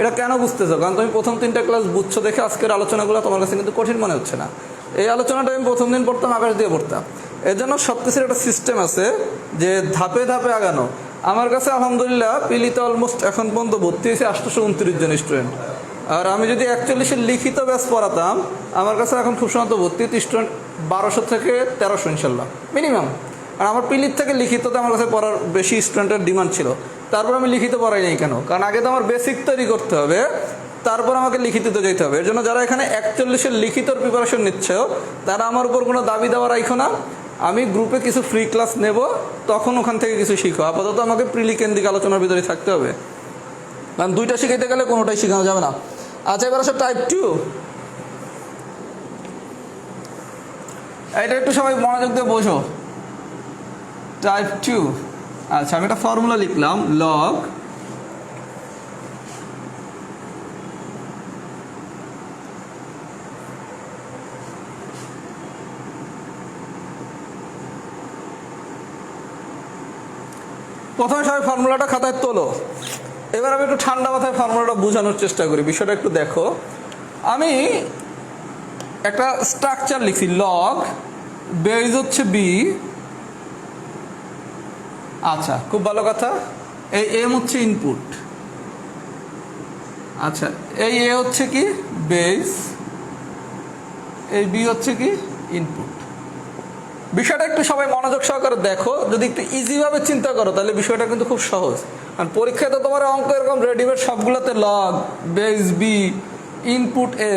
[SPEAKER 1] এটা কেন বুঝতেছো? কারণ তুমি প্রথম 3টা ক্লাস বুঝছো দেখে আজকের আলোচনাগুলো তোমার কাছে কিন্তু কঠিন মনে হচ্ছে না। এই আলোচনাটা আমি প্রথম দিন পড়তাম, আকাশ দিয়ে পড়তাম। এর জন্য সব কিছুর একটা সিস্টেম আছে যে ধাপে ধাপে আগানো। আমার কাছে আলহামদুলিল্লাহ পিলিতে অলমোস্ট এখন পর্যন্ত ভর্তি হয়েছে 829 জন স্টুডেন্ট। আর আমি যদি 41-এর লিখিত ব্যাচ পড়াতাম আমার কাছে এখন খুব সম্ভবত ভর্তি স্টুডেন্ট 1200 থেকে 1300 ইনশাল্লাহ মিনিমাম। আর আমার পিলির থেকে লিখিততে আমার কাছে পড়ার বেশি স্টুডেন্টের ডিমান্ড ছিল। তারপর আমি লিখিত পড়াই নাই কেন? কারণ আগে তো আমার বেসিক তৈরি করতে হবে, তারপর আমাকে লিখিততে যেতে হবে। এর জন্য যারা এখানে 41-এর লিখিতর প্রিপারেশন নিচ্ছে তারা আমার উপর কোনো দাবি দেওয়া রাখো না। আমি গ্রুপে কিছু ফ্রি ক্লাস নেব, তখন ওখান থেকে কিছু শিখো। আপাতত আমাকে প্রিলি কেন্দ্রিক আলোচনার ভিতরে থাকতে হবে, কারণ 2টা শিখাইতে গেলে কোনোটাই শেখানো যাবে না। আচ্ছা, এবার আসো টাইপ 2। এটা একটু সবাই মনোযোগ দিয়ে বোঝো। টাইপ 2, আচ্ছা আমি একটা ফর্মুলা লিখলাম, লগ প্রথমে সবাই ফর্মুলাটা খাতায় তোলো। এবার আমি একটু ঠান্ডা মাথায় ফর্মুলাটা বোঝানোর চেষ্টা করি, বিষয়টা একটু দেখো। আমি একটা স্ট্রাকচার লিখছি, লগ বেজ হচ্ছে বি। আচ্ছা, খুব ভালো কথা। এই এম হচ্ছে ইনপুট, আচ্ছা এই এ হচ্ছে কি বেজ, এই বি হচ্ছে কি ইনপুট। বিষয়টা একটু সবাই মনোযোগ সহকারে দেখো, যদি একটু ইজিভাবে চিন্তা করো তাহলে বিষয়টা কিন্তু খুব সহজ। কারণ পরীক্ষায় তো তোমার অঙ্ক এরকম রেডিমেড সবগুলোতে লগ বেজ বি ইনপুট এ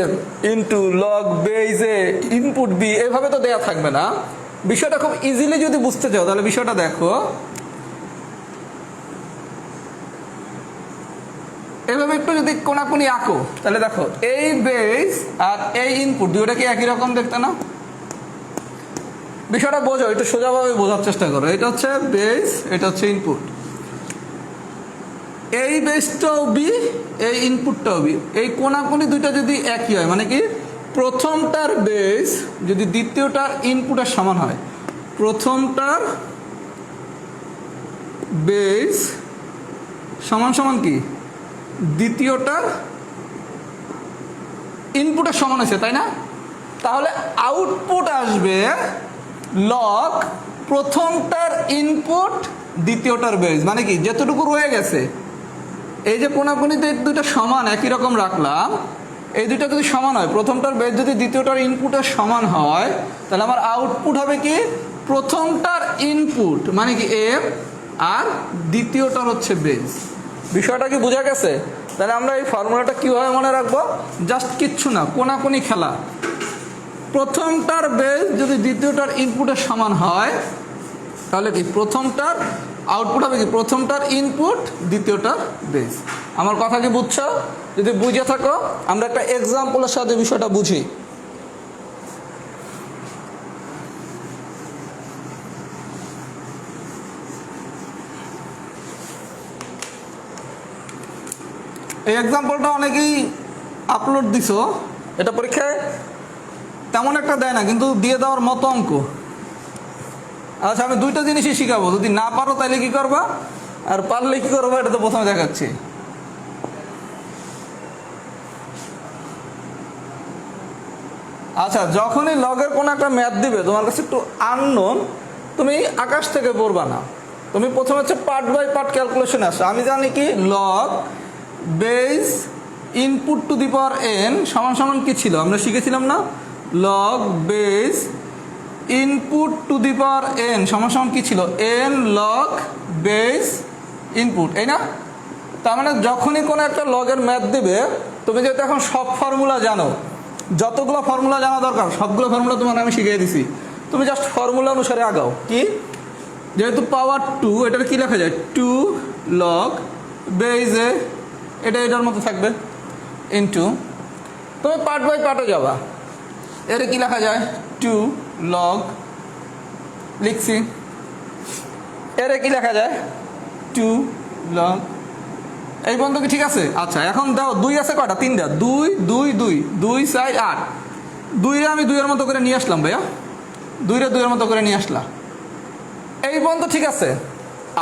[SPEAKER 1] ইনটু লগ বেজ এ ইনপুট বি এভাবে তো দেয়া থাকবে না। বিষয়টা খুব ইজিলি যদি বুঝতে চাও তাহলে বিষয়টা দেখো, এভাবে একটু যদি কোনাকুনি আঁকো তাহলে দেখো এই বেজ আর এই ইনপুট দুটোটা কি একই রকম দেখতে না? বিষয়টা বোঝো, একটু সোজাভাবে বোঝার চেষ্টা করো। এটা হচ্ছে বেস, এটা হচ্ছে ইনপুট। এই বেসটাও বি, এই ইনপুটটাও বি। এই কোনাকুনি দুইটা যদি একই হয় মানে কি প্রথমটার বেস যদি দ্বিতীয়টার ইনপুটের সমান হয়, প্রথমটার বেস সমান সমান কি দ্বিতীয়টার ইনপুটের সমান হয়েছে, তাই না? তাহলে আউটপুট আসবে লগ প্রথমটার ইনপুট দ্বিতীয়টার বেস। মানে কি যতটুকু রয়ে গেছে, এই যে কোনাকুনিতে দুইটা সমান একই রকম রাখলাম, এই দুইটা যদি সমান হয়, প্রথমটার বেস যদি দ্বিতীয়টার ইনপুটের সমান হয় তাহলে আমার আউটপুট হবে কি প্রথমটার ইনপুট মানে কি এম আর দ্বিতীয়টার হচ্ছে বেস। বিষয়টা কি বোঝা গেছে? তাহলে আমরা এই ফর্মুলাটা কীভাবে মনে রাখবো? জাস্ট কিচ্ছু না, কোনাকুনি খেলা। প্রথমটার বেস যদি দ্বিতীয়টার ইনপুটের সমান হয় তাহলে কি প্রথমটার আউটপুট হবে কি প্রথমটার ইনপুট দ্বিতীয়টার বেস। আমার কথা কি বুঝছো? যদি বুঝে থাকো আমরা একটা এক্সাম্পলের সাথে বিষয়টা বুঝি। এই এক্সাম্পলটা অনেকেই আপলোড দিছো, এটা পরীক্ষায় তেমন একটা দেয় না, কিন্তু দিয়ে দেওয়ার মতো অঙ্ক। আচ্ছা, আমি দুইটা জিনিসই শিখাবো, যদি না পারো তাহলে কি করবা, আর পারলে কি করবা, এটা তো প্রথমে দেখাচ্ছি। আচ্ছা, যখনই লগের কোনো একটা ম্যাথ দিবে তোমার কাছে একটু আননোন, তুমি আকাশ থেকে পড়বা না, তুমি প্রথমে হচ্ছে পার্ট বাই পার্ট ক্যালকুলেশন আসো। আমি জানি কি log base input two the power N সমান সমান কি ছিল, আমরা শিখেছিলাম না, log base input two the power N সমান সমান কি ছিল, এন লগ বেস ইনপুট, এই না? তার মানে যখনই কোনো একটা লগের ম্যাথ দেবে, তুমি যেহেতু এখন সব ফর্মুলা জানো, যতগুলো ফর্মুলা জানা দরকার সবগুলো ফর্মুলা তোমার আমি শিখিয়ে দিছি, তুমি জাস্ট ফর্মুলা অনুসারে আগাও। কি, যেহেতু পাওয়ার টু, এটার কি লেখা যায়, টু লগ বেজে, এটা এটার মতো থাকবে ইনটু, তুমি পার্ট বাই পার্টে যাবা, এর কি লেখা যায়, টু লগ, লিখছি, এর কি লেখা যায়, টু লগ, এই বন্ধু কি ঠিক আছে? আচ্ছা, এখন দাও, দুই আছে কয়টা, তিনটা, দুই দুই দুই, 2 4 8, দুইরে আমি দুইয়ের মতো করে নিয়ে আসলাম ভাইয়া, দুইরে দুইয়ের মতো করে নিয়ে আসলাম, এই বন্ধু ঠিক আছে।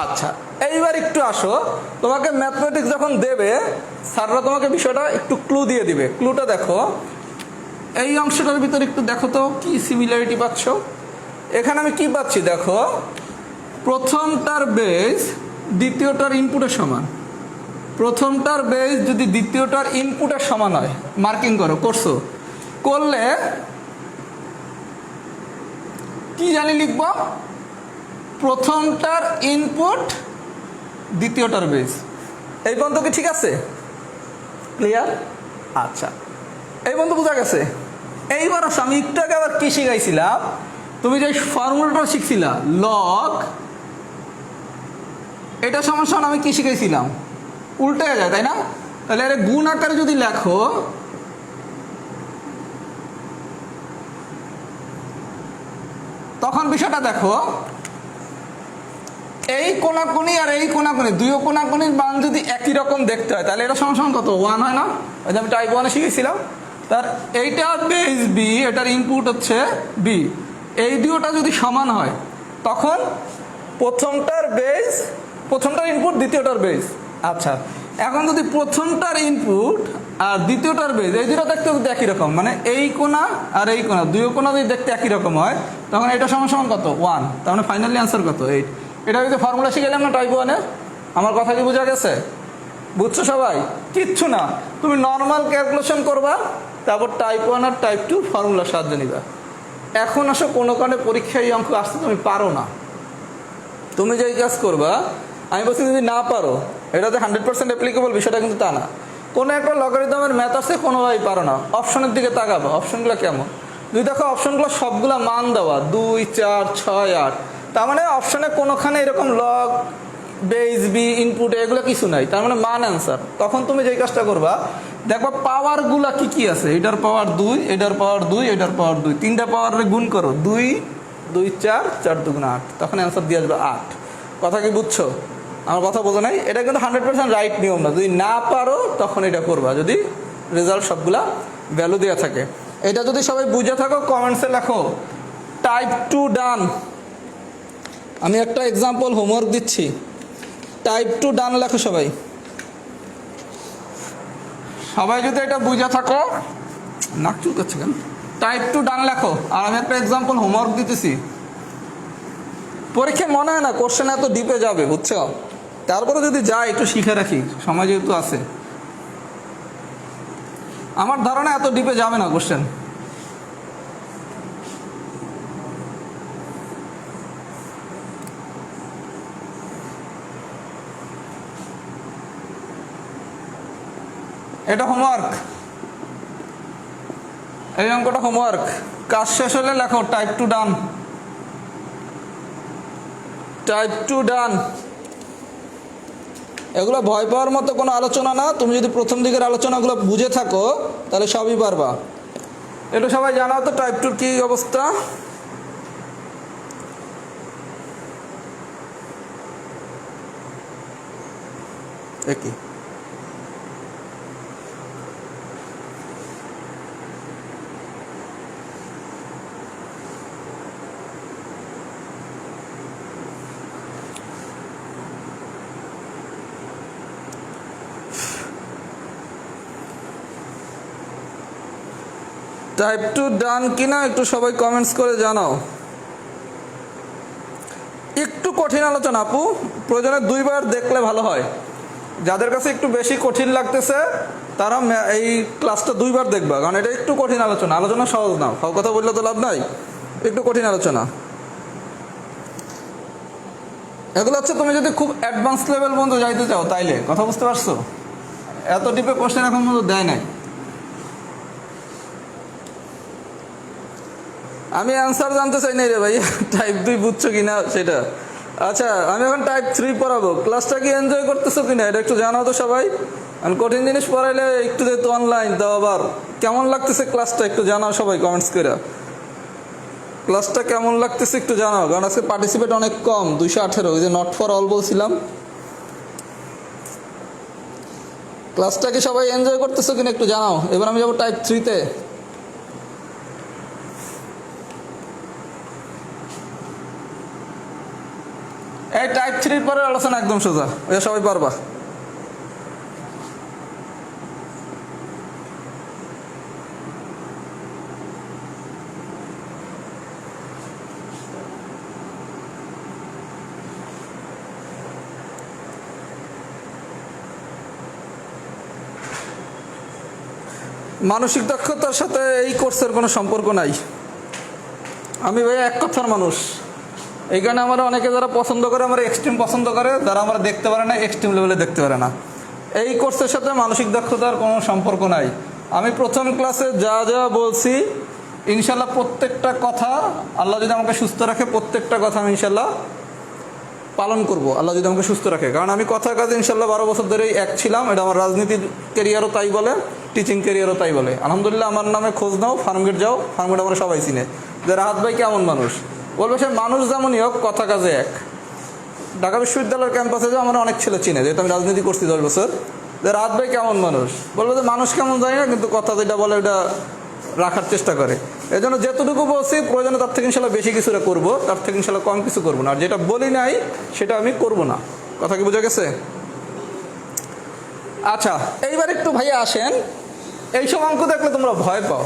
[SPEAKER 1] আচ্ছা, এইবার একটু আসো, তোমাকে ম্যাথমেটিক্স যখন দেবে স্যাররা তোমাকে বিষয়টা একটু ক্লু দিয়ে দিবে। ক্লুটা দেখো, এই অংশটার ভিতরে একটু দেখো তো কি সিমিলারিটি পাচ্ছ। এখানে আমি কি পাচ্ছি দেখো, প্রথমটার বেস দ্বিতীয়টার ইনপুটের সমান, প্রথমটার বেস যদি দ্বিতীয়টার ইনপুটের সমান হয়, মার্কিং করো, করছো, করলে কি জানি লিখব, প্রথমটার ইনপুট দ্বিতীয়টার বেস। এই বন্ধু কি ঠিক আছে? ক্লিয়ার? আচ্ছা, এই বন্ধু বোঝা গেছে। এইবার আসো, আমি একটু আগে আবার কি শিখাইছিলাম, তুমি যে ফর্মুলাটা শিখছিলা লগ, এটা সমান সমান আমি কি শিখাইছিলাম, উল্টে যায়, তাই না? তাহলে এর গুণ আকারে যদি লেখো, তখন বিষয়টা দেখো, এই কোনাকুনি আর এই কোনাকুনি, দুই কোনাকুনির মান যদি একই রকম দেখতে হয়, তাহলে এটা সমান সমান কত, 1 হয় না? ওই যে আমি টাইপ 1-এ শিখেছিলাম। তার এইটা বেস বি, এটার ইনপুট হচ্ছে বি, এই দুটোটা যদি সমান হয়, তখন প্রথমটার বেস, প্রথমটার ইনপুট দ্বিতীয়টার বেস। আচ্ছা, এখন যদি প্রথমটার ইনপুট আর দ্বিতীয়টার বেস, এই দুটো দেখতে যদি একই রকম, মানে এই কোনা আর এই কোনা, দুই কোনা যদি দেখতে একই রকম হয়, তখন এটা সমান সমান কত, 1। তার মানে ফাইনালি আনসার কত, 8। এটা যদি ফর্মুলা শিখেলাম না টাইপ 1-এ, আমার কথা কি বোঝা গেছে? বুঝছো সবাই? কিচ্ছু না, তুমি নর্মাল ক্যালকুলেশন করবা, তারপর টাইপ 1 আর টাইপ 2 ফর্মুলার সাহায্য নিবা। এখন আসো, কোনো কারণে পরীক্ষায় এই অঙ্ক আসতে তুমি পারো না, তুমি যেই কাজ করবা, আমি বলছি যদি না পারো, এটাতে 100% অ্যাপ্লিকেবল বিষয়টা কিন্তু তা না। কোনো একটা লগারিদমের ম্যাথ আছে, কোনোভাবেই পারো না, অপশনের দিকে তাকাবো, অপশনগুলো কেমন, যদি দেখো অপশনগুলো সবগুলো মান দেওয়া 2 4 6 8, তার মানে অপশনে কোনোখানে এরকম লগ বেস বি ইনপুট এগুলো কিছু নাই, তার মানে মান অ্যান্সার। তখন তুমি যেই কাজটা করবা, দেখবা পাওয়ারগুলা কি কি আছে, এটার পাওয়ার 2, এটার পাওয়ার 2, এটার পাওয়ার 2, তিনটা পাওয়ারে গুণ করো, 2 2 4 4 2 8, তখন অ্যান্সার দিয়ে আসবে 8। কথা কি বুঝছো? আমার কথা বোঝো নাই? এটা কিন্তু 100% রাইট নিয়ম না, যদি না পারো তখন এটা করবা, যদি রেজাল্ট সবগুলা ভ্যালু দেওয়া থাকে। এটা যদি সবাই বুঝে থাকো কমেন্টসে লেখো টাইপ 2 ডান। আমি একটা এক্সাম্পল হোমওয়ার্ক দিচ্ছি, টাইপ 2 ডান লেখো সবাই। সবাই যদি এটা বুঝে থাকো, নাক চুলকাচ্ছে কেন, টাইপ 2 ডান লেখো। আর আমি একটা এক্সাম্পল হোমওয়ার্ক দিতেছি, পরীক্ষায় মনে হয় না কোশ্চেন এত ডিপে যাবে, বুঝছো? তারপরে যদি যায় একটু শিখে রাখি, সময় যেহেতু আছে, আমার ধারণা এত ডিপে যাবে না কোশ্চেন। এটা হোমওয়ার্ক, এই অঙ্কটা হোমওয়ার্ক, কাজ শেষ হলে লেখো টাইপ 2 ডান, টাইপ 2 ডান। এগুলো ভয় পাওয়ার মতো কোনো আলোচনা না, তুমি যদি প্রথম দিকের আলোচনাগুলো বুঝে থাকো তাহলে সবই পারবা। এটা সবাই জানাও তো টাইপ 2 কি অবস্থা। একই টাইপ টু ডান কিনা একটু সবাই কমেন্টস করে জানাও। একটু কঠিন আলোচনা আপু, প্রয়োজনে 2বার দেখলে ভালো হয়। যাদের কাছে একটু বেশি কঠিন লাগতেছে তারা এই ক্লাসটা 2বার দেখবা, কারণ এটা একটু কঠিন আলোচনা। আলোচনা সহজ না, সব কথা বললে তো লাভ নাই, একটু কঠিন আলোচনা। এগুলো হচ্ছে তুমি যদি খুব অ্যাডভান্স লেভেল পর্যন্ত যাইতে চাও তাইলে, কথা বুঝতে পারছো? এত ডিপে কোশ্চেন এখন পর্যন্ত দেয় নাই। আমি অ্যান্সার জানতে চাই নাই রে ভাই, টাইপ 2 বুঝছো কিনা সেটা। আচ্ছা, আমি এখন টাইপ 3 পড়াবো। ক্লাসটা কি এনজয় করতেছো কিনা এটা একটু জানাও তো সবাই। আমি কঠিন জিনিস পড়াইলে একটু যেহেতু অনলাইন, তাও আবার কেমন লাগতেছে ক্লাসটা একটু জানাও সবাই কমেন্টস করে। ক্লাসটা কেমন লাগতেছে একটু জানাও, কারণ আজকে পার্টিসিপেট অনেক কম, 218। ওই যে নট ফর অল বলছিলাম। ক্লাসটা কি সবাই এনজয় করতেছো কিনা একটু জানাও। এবার আমি যাবো টাইপ 3-তে। এই টাইপ 3 পরের আলোচনা একদম সোজা, এটা সবাই পারবা। মানসিক দক্ষতার সাথে এই কোর্সের কোনো সম্পর্ক নাই। আমি ভাই এক কথার মানুষ, এই কারণে আমার অনেকে যারা পছন্দ করে, আমার এক্সট্রিম পছন্দ করে, যারা আমরা দেখতে পারে না, এক্সট্রিম লেভেলে দেখতে পারে না। এই কোর্সের সাথে মানসিক দক্ষতার কোনো সম্পর্ক নাই। আমি প্রথম ক্লাসে যা যা বলছি ইনশাল্লাহ প্রত্যেকটা কথা, আল্লাহ যদি আমাকে সুস্থ রাখে, প্রত্যেকটা কথা আমি ইনশাল্লাহ পালন করব, আল্লাহ যদি আমাকে সুস্থ রাখে। কারণ আমি কথার কাজে ইনশাল্লাহ 12 বছর ধরেই এক ছিলাম। এটা আমার রাজনীতির ক্যারিয়ারও তাই বলে, টিচিং ক্যারিয়ারও তাই বলে। আলহামদুলিল্লাহ, আমার নামে খোঁজ নাও, ফার্মগেট যাও, ফার্মগেট আমরা সবাই চিনে যে রাহাত ভাই কেমন মানুষ। বলবে সে মানুষ যেমনই হোক, কথা কাজে এক। ঢাকা বিশ্ববিদ্যালয়ের ক্যাম্পাসে যে আমার অনেক ছেলে চিনে, যেহেতু আমি রাজনীতি করছি 10 বছর, যে রাহাত ভাই কেমন মানুষ। বলবে যে মানুষ কেমন জানি না, কিন্তু কথা যেটা বলে ওটা রাখার চেষ্টা করে। এই জন্য যেতটুকু বলছি প্রয়োজনে তার থেকে ইনশাল্লাহ বেশি কিছুটা করবো, তার থেকে ইনশাল্লাহ কম কিছু করবো না। আর যেটা বলি নাই সেটা আমি করবো না। কথা কি বোঝা গেছে? আচ্ছা, এইবার একটু ভাইয়া আসেন। এইসব অঙ্ক দেখলে তোমরা ভয় পাও।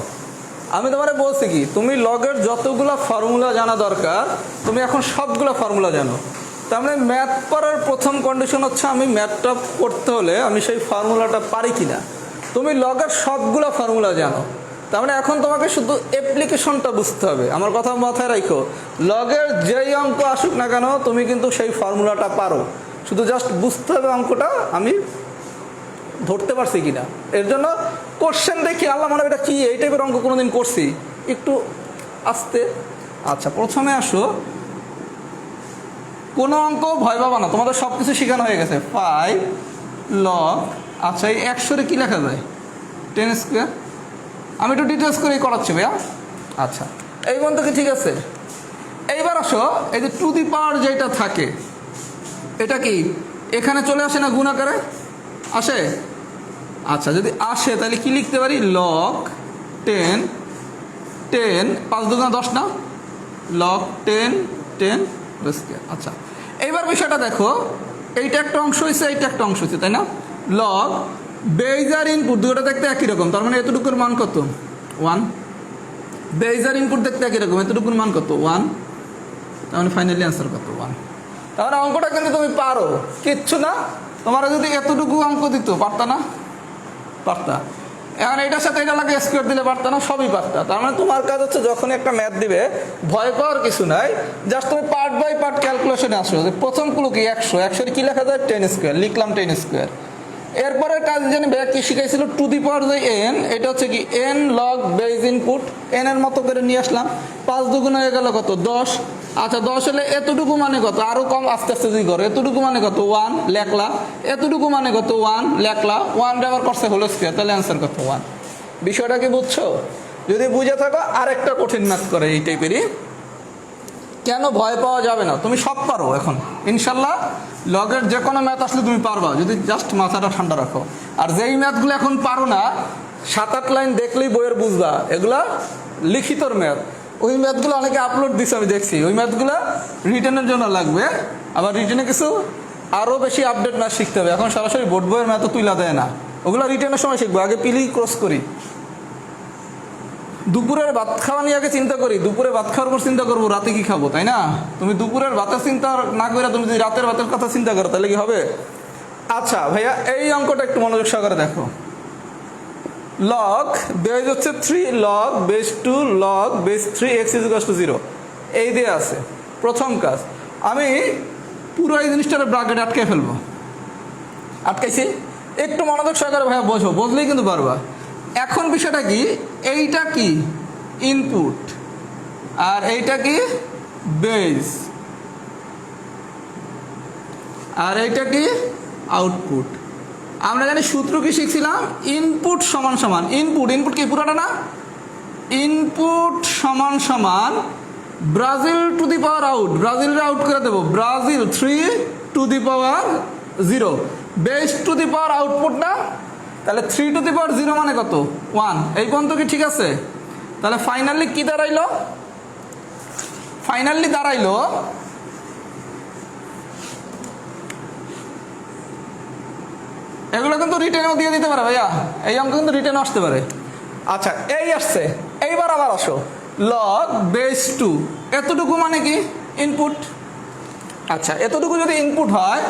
[SPEAKER 1] আমি তোমারে বলছি কি, তুমি লগের যতগুলো ফর্মুলা জানা দরকার তুমি এখন সবগুলো ফর্মুলা জানো। তার মানে ম্যাথ করার প্রথম কন্ডিশন হচ্ছে আমি ম্যাথটা করতে হলে আমি সেই ফর্মুলাটা পারি কিনা। তুমি লগের সবগুলো ফর্মুলা জানো, তার মানে এখন তোমাকে শুধু অ্যাপ্লিকেশনটা বুঝতে হবে। আমার কথা মাথায় রাখো, লগের যেই অঙ্ক আসুক না কেন তুমি কিন্তু সেই ফর্মুলাটা পারো, শুধু জাস্ট বুঝতে হবে অঙ্কটা আমি ধরতে পারছি কিনা। এর জন্য কোশ্চেন দেখি আল্লাহ মনে এটা কি, এই টাইপের অঙ্ক কোনোদিন করছি একটু আস্তে। আচ্ছা, প্রথমে আসো, কোনো অঙ্ক ভয় পাবা না, তোমাদের সব কিছু শেখানো হয়ে গেছে। 5 লগ, আচ্ছা এই 100-রে কী লেখা যায়? 10 স্কোয়ার। আমি একটু ডিটেলস করেই করাচ্ছি ভাইয়া। আচ্ছা, এই পর্যন্ত কি ঠিক আছে? এইবার আসো, এই যে টু দি পাওয়ার যেটা থাকে এটা কি এখানে চলে আসে না গুণ আকারে? আসে? আচ্ছা, যদি আসে তাহলে কি লিখতে পারি? লগ 10, 5 2 10 না, লগ 10 10 স্কোয়ার। আচ্ছা, এইবার বিষয়টা দেখো, এইটা একটা অংশ হয়েছে, এইটা একটা অংশ হয়েছে, তাই না? লগ বেজ আর ইনপুট দুটো দেখতে একই রকম, তার মানে এতটুকুর মান কত? 1। বেজ আর ইনপুট দেখতে একই রকম, এতটুকুর মান কত? 1। তার মানে ফাইনালি অ্যান্সার কত? 1। তার মানে অঙ্কটা কিন্তু তুমি পারো, কিচ্ছু না। তোমার যদি এতটুকু অঙ্ক দিত পারতা না? পারতা। এখন এটার সাথে এটা লাগে স্কোয়ার দিলে পারতা না? সবই পারতা। তার মানে তোমার কাজ হচ্ছে যখনই একটা ম্যাথ দিবে ভয় পাওয়ার কিছু নাই, জাস্ট তুমি পার্ট বাই পার্ট ক্যালকুলেশনে আসো। প্রথম ক্লু কি? 100, 100-এর কি লেখা যায়? 10 স্কোয়ার, লিখলাম 10 স্কোয়ার। এরপরের কাজ জানি ব্যাক কি শিখাইছিল? টু দি পাওয়ার যে এন, এটা হচ্ছে কি n log base input, n এর মতো করে নিয়ে আসলাম। 5 2 হয়ে গেল কত? 10। আচ্ছা, 10 হলে এতটুকু মানে কত? আরো কম আস্তে আস্তে যদি করো, এতটুকু মানে কত? 1 লেখলা। এতটুকু মানে কত? 1 লেখলা। 1 ব্যবহার করছে হোল স্কোয়ার, তাহলে অ্যান্সার কত? 1। বিষয়টা কি বুঝছো? যদি বুঝে থাকো আরেকটা কঠিন ম্যাথ করে এই টাইপেরই। কেন ভয় পাওয়া যাবে না? তুমি সব পারো এখন ইনশাল্লাহ। লগের যে কোনো ম্যাথ আসলে তুমি পারবা, যদি জাস্ট মাথাটা ঠান্ডা রাখো। আর যেই ম্যাথগুলো এখন পারো না, 7-8 লাইন দেখলেই বইয়ের বুঝবা এগুলা লিখিতর ম্যাথ। ওই ম্যাথগুলো অনেকে আপলোড দিচ্ছে, আমি দেখছি। ওই ম্যাথগুলো রিটেনের জন্য লাগবে, আবার রিটেনে কিছু আরও বেশি আপডেট ম্যাথ শিখতে হবে। এখন সরাসরি বোর্ড বইয়ের ম্যাথও তুলে দেয় না, ওগুলো রিটেনের সময় শিখবো। আগে পিলি ক্রস করি। দুপুরের ভাত খাওয়া নিয়ে আগে চিন্তা করি, দুপুরে ভাত খাওয়ার পর চিন্তা করবো রাতে কি খাবো, তাই না? তুমি দুপুরের ভাতের চিন্তা না করে তুমি যদি রাতের ভাতের কথা চিন্তা করো তাহলে কি হবে? আচ্ছা ভাইয়া, এই অঙ্কটা একটু মনোযোগ সহকারে দেখো। লগ বেজ হচ্ছে 3 log base 2 log base 3 x = 0 এই দিয়ে আছে। প্রথম কাজ, আমি পুরো এই জিনিসটার ব্র্যাকেটে আটকে ফেলবো। আটকাইছি? একটু মনোযোগ সহকারে ভাইয়া বোঝো, বুঝলেই কিন্তু পারবা। এখন বিষয়টা কি, এইটা কি ইনপুট আর এইটা কি বেস আর এইটা কি আউটপুট। আমরা জানি সূত্র কি শিখছিলাম, ইনপুট সমান সমান ইনপুট কি পুরোটা না, ইনপুট সমান সমান Brazil to the power out, ব্রাজিলরে আউট করে দেবো, Brazil 3 to the power 0 base to the power output না, তাহলে 3 টু দি পাওয়ার 0 মানে কত 1। এই পর্যন্ত কি ঠিক আছে? তাহলে ফাইনালি কি দাঁড়াইলো, ফাইনালি দাঁড়াইলো এগুলো কিন্তু রিটেনও দিয়ে দিতে পারে ভাইয়া, এই অঙ্ক কিন্তু রিটেন আসতে পারে। আচ্ছা এই আসছে, এইবার আবার আসো লগ বেস 2, এতটুকু মানে কি ইনপুট। আচ্ছা এতটুকু যদি ইনপুট হয়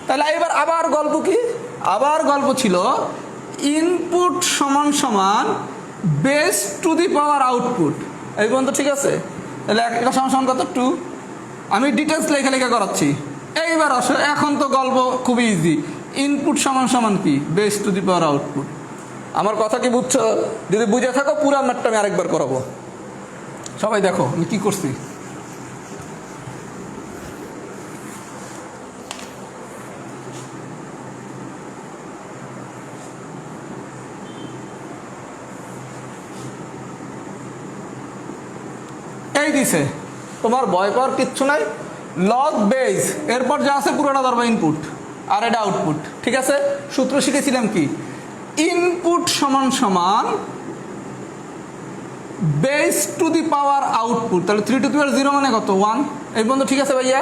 [SPEAKER 1] তাহলে এবার আবার গল্প কি, আবার গল্প ছিল ইনপুট সমান সমান base to the power output. এই পর্যন্ত ঠিক আছে? তাহলে এটা সমান সমান কত 2। আমি ডিটেলস লেখা লেখা করাচ্ছি। এইবার আসো, এখন তো গল্প খুবই ইজি, ইনপুট সমান সমান কি base to the power output. আমার কথা কি বুঝছো? যদি বুঝে থাকো পুরো ম্যাথটা আমি আরেকবার করাবো। সবাই দেখো আমি কি করছি। এই দিছে, তোমার ভয় পাওয়ার কিচ্ছু নাই। লগ বেস এরপর যা আছে পুরোটা ধরবা ইনপুট আর এটা আউটপুট, ঠিক আছে? সূত্র শিখেছিলাম কি, ইনপুট সমান সমান base to the power output. তাহলে 3 টু দি পাওয়ার 0 মানে কত 1। এই পর্যন্ত ঠিক আছে ভাইয়া?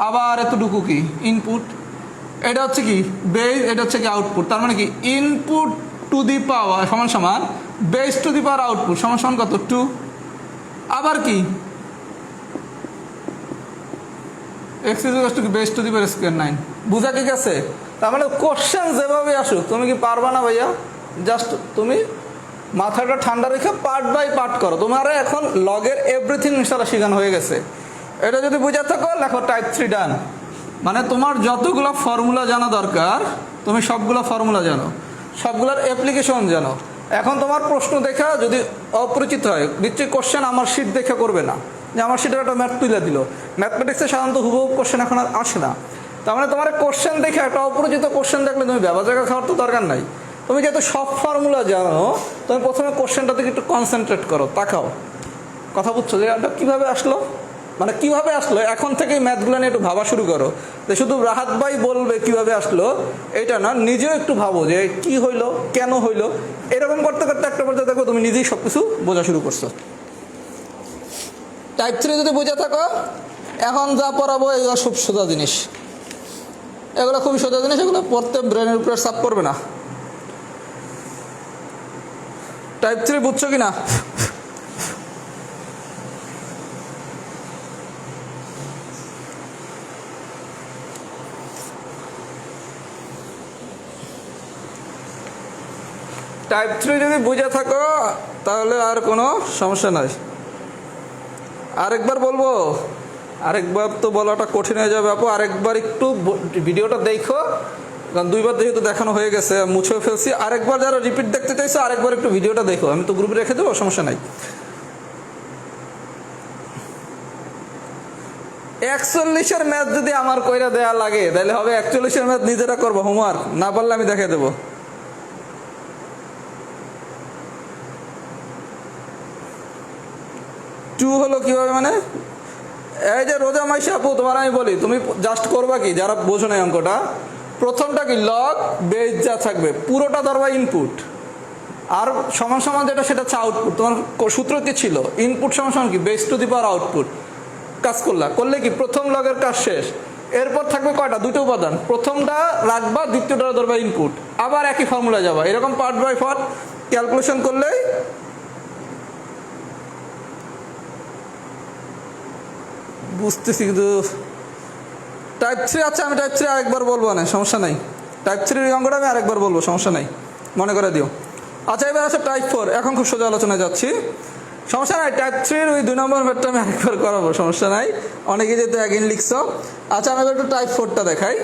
[SPEAKER 1] আবার এতটুকু কি ইনপুট, এটা হচ্ছে কি বেস, এটা হচ্ছে কি আউটপুট। তার মানে কি ইনপুট টু দি পাওয়ার সমান সমান base to the power output সমান সমান কত 2। আবার কি x = base to the power square 9। বুঝা ঠিক আছে? তার মানে কোশ্চেন যেভাবে আসুক তুমি কি পারবা না ভাইয়া? জাস্ট তুমি মাথাটা ঠান্ডা রেখে পার্ট বাই পার্ট করো। তোমার এখন লগের এভরিথিং ইনশাআল্লাহ শেখানো হয়ে গেছে। এটা যদি বুঝে থাকো লেখো টাইপ 3 ডান। মানে তোমার যতগুলো ফর্মুলা জানা দরকার তুমি সবগুলো ফর্মুলা জানো, সবগুলোর অ্যাপ্লিকেশন জানো। এখন তোমার প্রশ্ন দেখা যদি অপরিচিত হয়, নিশ্চয়ই কোশ্চেন আমার শিট দেখা করবে না যে আমার শিটের একটা ম্যাথ তুলে দিল। ম্যাথমেটিক্সে সাধারণত হুবহু কোশ্চেন এখন আর আসে না। তার মানে তোমার কোশ্চেন দেখে একটা অপরিচিত কোশ্চেন দেখলে তুমি ব্যবহার জায়গা খাওয়ার তো দরকার নাই। তুমি যেহেতু সব ফর্মুলা জানো, তুমি প্রথমে কোশ্চেনটা থেকে একটু কনসেন্ট্রেট করো, তাকাও। কথা বুঝছো যে এটা কীভাবে আসলো, মানে কীভাবে আসলো, এখন থেকেই ম্যাথগুলো নিয়ে একটু ভাবা শুরু করো। যে শুধু রাহাত ভাই বলবে কীভাবে আসলো এটা না, নিজেও একটু ভাবো যে কি হইলো, কেন হইলো। এরকম করতে করতে একটা পর্যায়ে দেখো তুমি নিজেই সব কিছু বোঝা শুরু করছো। টাইপ 3 যদি বোঝা থাকো, এখন যা পড়াবো এগুলো খুব সোজা জিনিস, এগুলো খুবই সোজা জিনিস, এগুলো পড়তে ব্রেনের উপরে চাপ করবে না। টাইপ 3 বুঝছো কি না? টাইপ 3 যদি বুঝে থাকো তাহলে আর কোনো সমস্যা নাই। আরেকবার বলবো, আরেকবার তো বলাটা কঠিন হয়ে যাবে আপু। আরেকবার একটু ভিডিওটা দেখো, কারণ 2বার যেহেতু দেখানো হয়ে গেছে মুছে ফেলছি। আরেকবার যারা রিপিট দেখতে চাইছো আরেকবার একটু ভিডিওটা দেখো, আমি তো গ্রুপে রেখে দেবো, সমস্যা নাই। 41-এর ম্যাথ যদি আমার কইরা দেয়া লাগে তাহলে হবে 41-এর ম্যাথ নিজেরা করবো, হোমওয়ার্ক না পারলে আমি দেখে দেবো। টু হলো কিভাবে, মানে এই যে রোজা মাইশা আপু তোমার আমি বলি, তুমি জাস্ট করবা কি, যারা বোঝো না অঙ্কটা, প্রথমটা কি লগ বেস যা থাকবে পুরোটা ধরবা ইনপুট, আর সমান সমান যেটা সেটা হচ্ছে আউটপুট। তোমার সূত্র কি ছিল, ইনপুট সমান সমান কি base to the power output. কাজ করলে কি প্রথম লগের কাজ শেষ। এরপর থাকবে কয়টা, দুটো উপাদান, প্রথমটা রাখবা, দ্বিতীয়টা ধরবা ইনপুট, আবার একই ফর্মুলা যাবা। এরকম পার্ট বাই পার্ট ক্যালকুলেশন করলেই বুঝতেছি কিন্তু টাইপ 3 আচ্ছা আমি টাইপ 3 আরেকবার বলবো না, সমস্যা নাই। টাইপ 3 এর অঙ্কটা আমি আরেকবার বলবো, সমস্যা নাই, মনে করে দিও। আচ্ছা এবার আছে টাইপ 4। এখন খুব সোজা আলোচনায় যাচ্ছি, সমস্যা নাই। টাইপ 3 এর ওই 2 নম্বর ম্যাথটা আমি আরেকবার করাবো, সমস্যা নাই। অনেকে যেহেতু অ্যাগেন লিখছো। আচ্ছা আমি এবার একটু টাইপ 4টা দেখাই।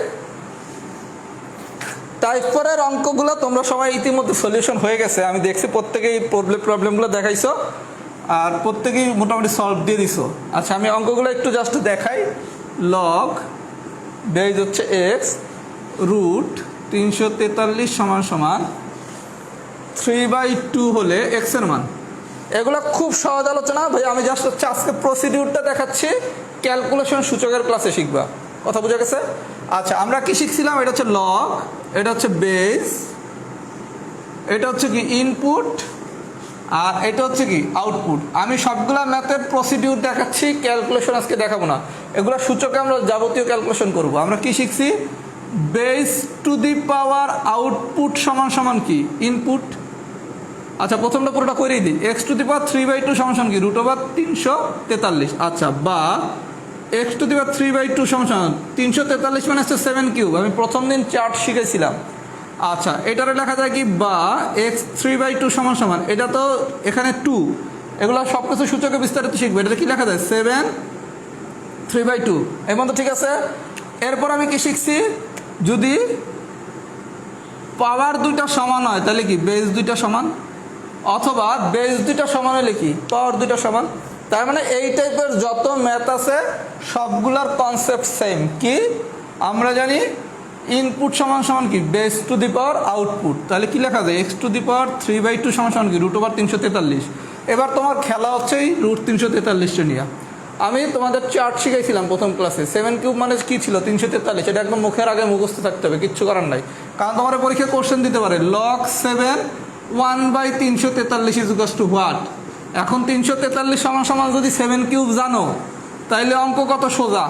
[SPEAKER 1] টাইপ 4 এর অঙ্কগুলো তোমরা সবাই ইতিমধ্যে সলিউশন হয়ে গেছে, আমি দেখছি প্রত্যেকেই প্রবলেমগুলো দেখাইছো আর প্রত্যেকেই মোটামুটি সলভ দিয়ে দিছো। আচ্ছা আমি অঙ্কগুলো একটু জাস্ট দেখাই। লগ বেজ হচ্ছে এক্স, রুট 343 সমান সমান 3/2 হলে এক্স এর মান। এগুলো খুব সহজ আলোচনা ভাই, আমি জাস্ট হচ্ছে আজকে প্রসিডিউরটা দেখাচ্ছি, ক্যালকুলেশন সূচকের ক্লাসে শিখবা, কথা বোঝা গেছে? আচ্ছা আমরা কি শিখছিলাম? এটা হচ্ছে লগ, এটা হচ্ছে বেস, এটা হচ্ছে কি ইনপুট, আর এটা হচ্ছে কি আউটপুট। আমি সবগুলা ম্যাথের প্রসিডিউর দেখাচ্ছি, ক্যালকুলেশন আজকে দেখাবো না। এগুলো সূচকে আমরা যাবতীয় ক্যালকুলেশন করব। আমরা কি শিখছি? Base to the power output সমান সমান কি ইনপুট। আচ্ছা প্রথমটা পুরোটা করেই দিই। এক্স টু দি পাওয়ার 3/2 সমান সমান কি √343। আচ্ছা বা এক্স টু দি পাওয়ার 3/2 সমান সমান 343 মানে হচ্ছে 7 কিউব। আমি প্রথম দিন চার্ট শিখেছিলাম। আচ্ছা এটারে লেখা যায় কি বা এক্স 3/2 সমান সমান, এটা তো এখানে 2, এগুলো সব কিছু সূচকে বিস্তারিত শিখবো। এটাতে কি লেখা যায়? 7 3/2। এবং তো ঠিক আছে। এরপর আমি কি শিখছি? যদি পাওয়ার দুইটা সমান হয় তাহলে কি বেস দুইটা সমান, অথবা বেস দুইটা সমান হলে কি পাওয়ার দুইটা সমান। তার মানে এই টাইপের যত ম্যাথ আছে সবগুলার কনসেপ্ট সেম। কি আমরা জানি ইনপুট সমান সমান কি base to the power output. তাহলে কি লেখা যায়? এক্স টু দি পাওয়ার 3/2 সমান সমান কি √343। এবার তোমার খেলা হচ্ছে এই √343 নিয়ে। আমি তোমাদের চার্ট শিখাইছিলাম প্রথম ক্লাসে। 7 কিউব মানে কি ছিল? 343। এটা একদম মুখের আগে মুখস্থ থাকতে হবে, কিচ্ছু করার নাই। কারণ তোমার পরীক্ষায় কোশ্চেন দিতে পারে log 7 1/343 is equal two what. এখন 343 সমান সমান যদি 7 কিউব জানো তাইলে অঙ্ক কত সোজা,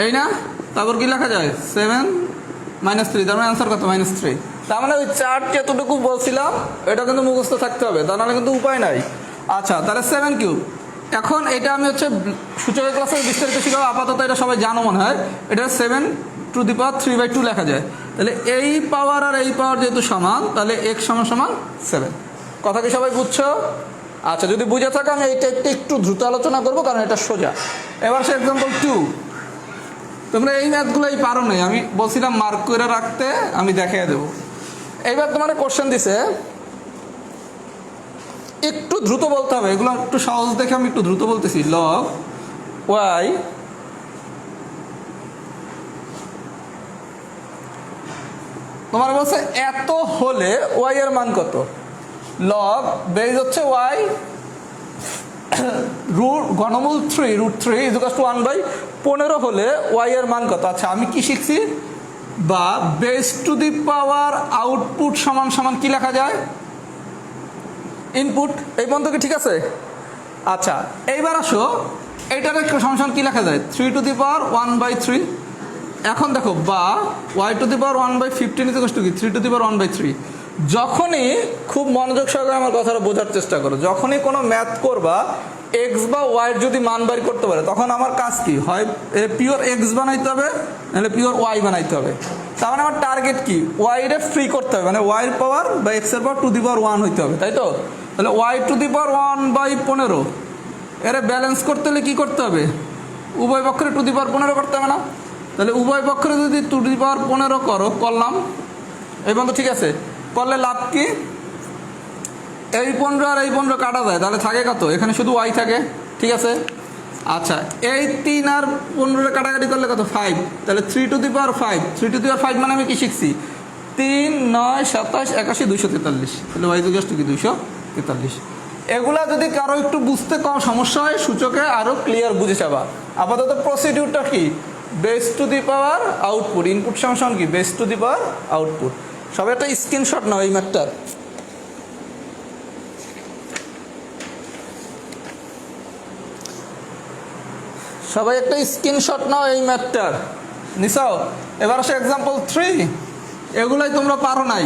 [SPEAKER 1] এই না? তারপর কি লেখা যায়? 7 - 3, তার মানে আনসার কত? -3। তার মানে ওই চার্ট যতটুকু বলছিলাম এটা কিন্তু মুখস্থ থাকতে হবে, তা নাহলে কিন্তু উপায় নাই। আচ্ছা তাহলে 7 কিউব। এখন এটা আমি হচ্ছে সূচকের ক্লাসে বিস্তারিত শিখাবো, আপাতত এটা সবাই জানো মনে হয়। এটা 7 টু দি পাওয়ার 3/2 লেখা যায়। তাহলে এই পাওয়ার আর এই পাওয়ার যেহেতু সমান, তাহলে x সমান সমান 7। কথা কি সবাই বুঝছো? আচ্ছা যদি বুঝে থাকো আমি এই টাইপটা একটু দ্রুত আলোচনা করবো, কারণ এটা সোজা। এবার সে এক্সাম্পল 2। তোমরা এই ম্যাথগুলোই পারো নাই, আমি বলছিলাম মার্ক করে রাখতে, আমি দেখিয়ে দেবো। এইবার তোমার কোশ্চেন দিছে, একটু দ্রুত বলতে হবে, এগুলো একটু সহজ দেখে আমি একটু দ্রুত বলতেছি। লগ ওয়াই তোমার বলছে এত হলে ওয়াই এর মান কত। লগ বেজ হচ্ছে ওয়াই ঘনমূল 3 √3 ইজ ইকুয়াল টু 1/15 হলে ওয়াই এর মান কত। আচ্ছা আমি কি শিখছি? বা base to the power output সমান সমান কি লেখা যায়? ইনপুট। এই পর্যন্ত কি ঠিক আছে? আচ্ছা এইবার আসো এইটার সমান সমান কি লেখা যায়? 3 টু দি পাওয়ার 1/3। এখন দেখো বা y to the power 1/15 is equal to কি 3 টু দি পাওয়ার 1/3। যখনই খুব মনোযোগ সহকারে আমার কথাটা বোঝার চেষ্টা করো, যখনই কোনো ম্যাথ করবা এক্স বা ওয়াইয়ের যদি মান বের করতে পারে তখন আমার কাজ কি হয়? পিওর এক্স বানাইতে হবে, নাহলে পিওর ওয়াই বানাইতে হবে। তার মানে আমার টার্গেট কি? ওয়াইরে ফ্রি করতে হবে, মানে ওয়াইয়ের পাওয়ার বা এক্স এর পাওয়ার টু দি পাওয়ার 1 হইতে হবে, তাই তো? তাহলে ওয়াই টু দি পাওয়ার 1/15 এর ব্যালেন্স করতে হলে কী করতে হবে? উভয় পক্ষের টু দি পাওয়ার 15 করতে হবে না? তাহলে উভয় পক্ষের যদি টু দি পাওয়ার 15 করলাম, এই বন্ধু ঠিক আছে, করলে লাভ কি? এই 15 আর এই 15 কাটা যায়, তাহলে থাকে কত? এখানে শুধু ওয়াই থাকে, ঠিক আছে। আচ্ছা এই 3 আর 15 কাটাকাটি করলে কত? 5। তাহলে 3 to the power 5, 3 to the power 5 মানে আমি কি শিখছি? 3 9 27 81 243। তাহলে ওয়াই ইকুয়াল টু কি 243। এগুলা যদি কারো একটু বুঝতে কম সমস্যা হয় সূচকে আরও ক্লিয়ার বুঝে যাবা। আপাতত প্রসিডিউরটা কি? Base to the power output, input সমান সমান কি base to the power output. সবাই একটা স্ক্রিনশট নাও এই ম্যাথটার। সবাই একটা স্ক্রিনশট নাও এই ম্যাথটার, নিসাও। এবার আসে এক্সাম্পল 3। এগুলাই তোমরা পারো নাই।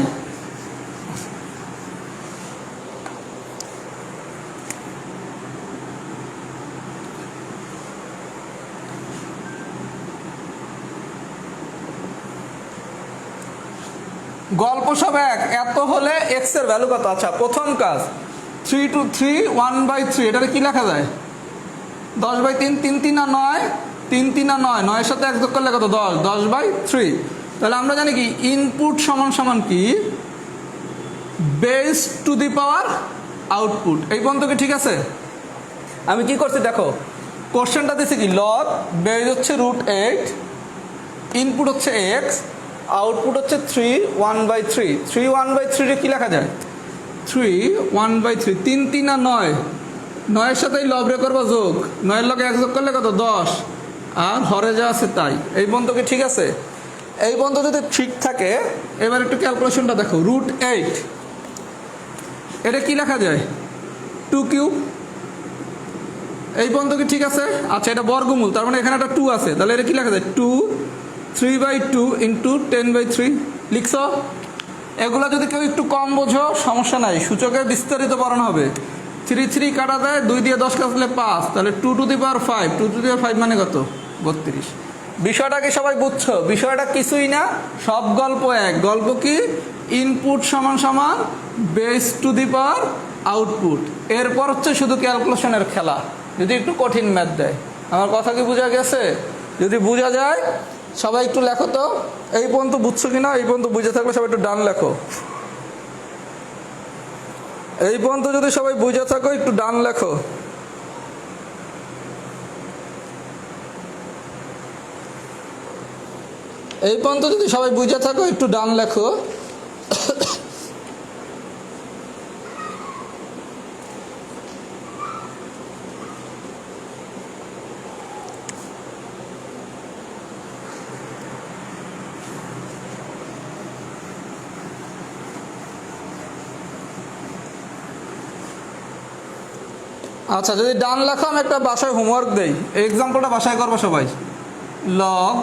[SPEAKER 1] গল্প সব এক, এত হলে এক্স এর ভ্যালু কত? আচ্ছা প্রথম কাজ 3 টু 3 1/3, এটারে কি লেখা যায়? 10/3, 3 3 আর 9, 3 3 আর 9, 9 এর সাথে 1 যোগ করলে কত? 10, 10/3। তাহলে আমরা জানি কি ইনপুট সমান সমান কি base to the power output. এই পর্যন্ত কি ঠিক আছে? আমি কি করছি দেখো, কোশ্চেনটা দিছি কি লগ বেস হচ্ছে √8, ইনপুট হচ্ছে এক্স, আউটপুট হচ্ছে 3 1/3। 3 1/3 কি লেখা যায়? 3 1/3, 3 3 আর 9, 9 এর সাথে লবরে করবো যোগ, 9 এর লগে 1 যোগ করলে কত? 10, আর হরে যা আছে তাই। এই পর্যন্ত কি ঠিক আছে? এই পর্যন্ত যদি ঠিক থাকে এবার একটু ক্যালকুলেশনটা দেখো, √8 এটা কি লেখা যায়? 2 কিউব। এই পর্যন্ত কি ঠিক আছে? আচ্ছা এটা বর্গমূল, তার মানে এখানে একটা 2 আছে, তাহলে এটা কি লেখা যায়? 2 3/2 ইন্টু 10/3 লিখছ। এগুলো যদি কেউ একটু কম বোঝো সমস্যা নাই, সূচকের বিস্তারিত পড়ানো হবে। 3 3 কাটা দেয়, 2 দিয়ে 10 কাটলে 5, তাহলে 2 to the power 5, 2 to the power 5 মানে কত? 32। বিষয়টা কি সবাই বুঝছো? বিষয়টা কিছুই না, সব গল্প এক। গল্প কি? ইনপুট সমান সমান base to the power output. এরপর হচ্ছে শুধু ক্যালকুলেশনের খেলা, যদি একটু কঠিন ম্যাথ দেয়। আমার কথা কি বোঝা গেছে? যদি বোঝা যায় সবাই একটু লেখো তো, এই পর্যন্ত বুঝছো কিনা? এই পর্যন্ত বুঝে থাকলে সবাই একটু ডান লেখো। এই পর্যন্ত যদি সবাই বুঝে থাকো একটু ডান লেখো। এই পর্যন্ত যদি সবাই বুঝে থাকো একটু ডান লেখো। আচ্ছা যদি ডান লেখো আমি একটা বাসায় হোমওয়ার্ক দেই, এই এক্সাম্পলটা বাসায় করবো সবাই। লগ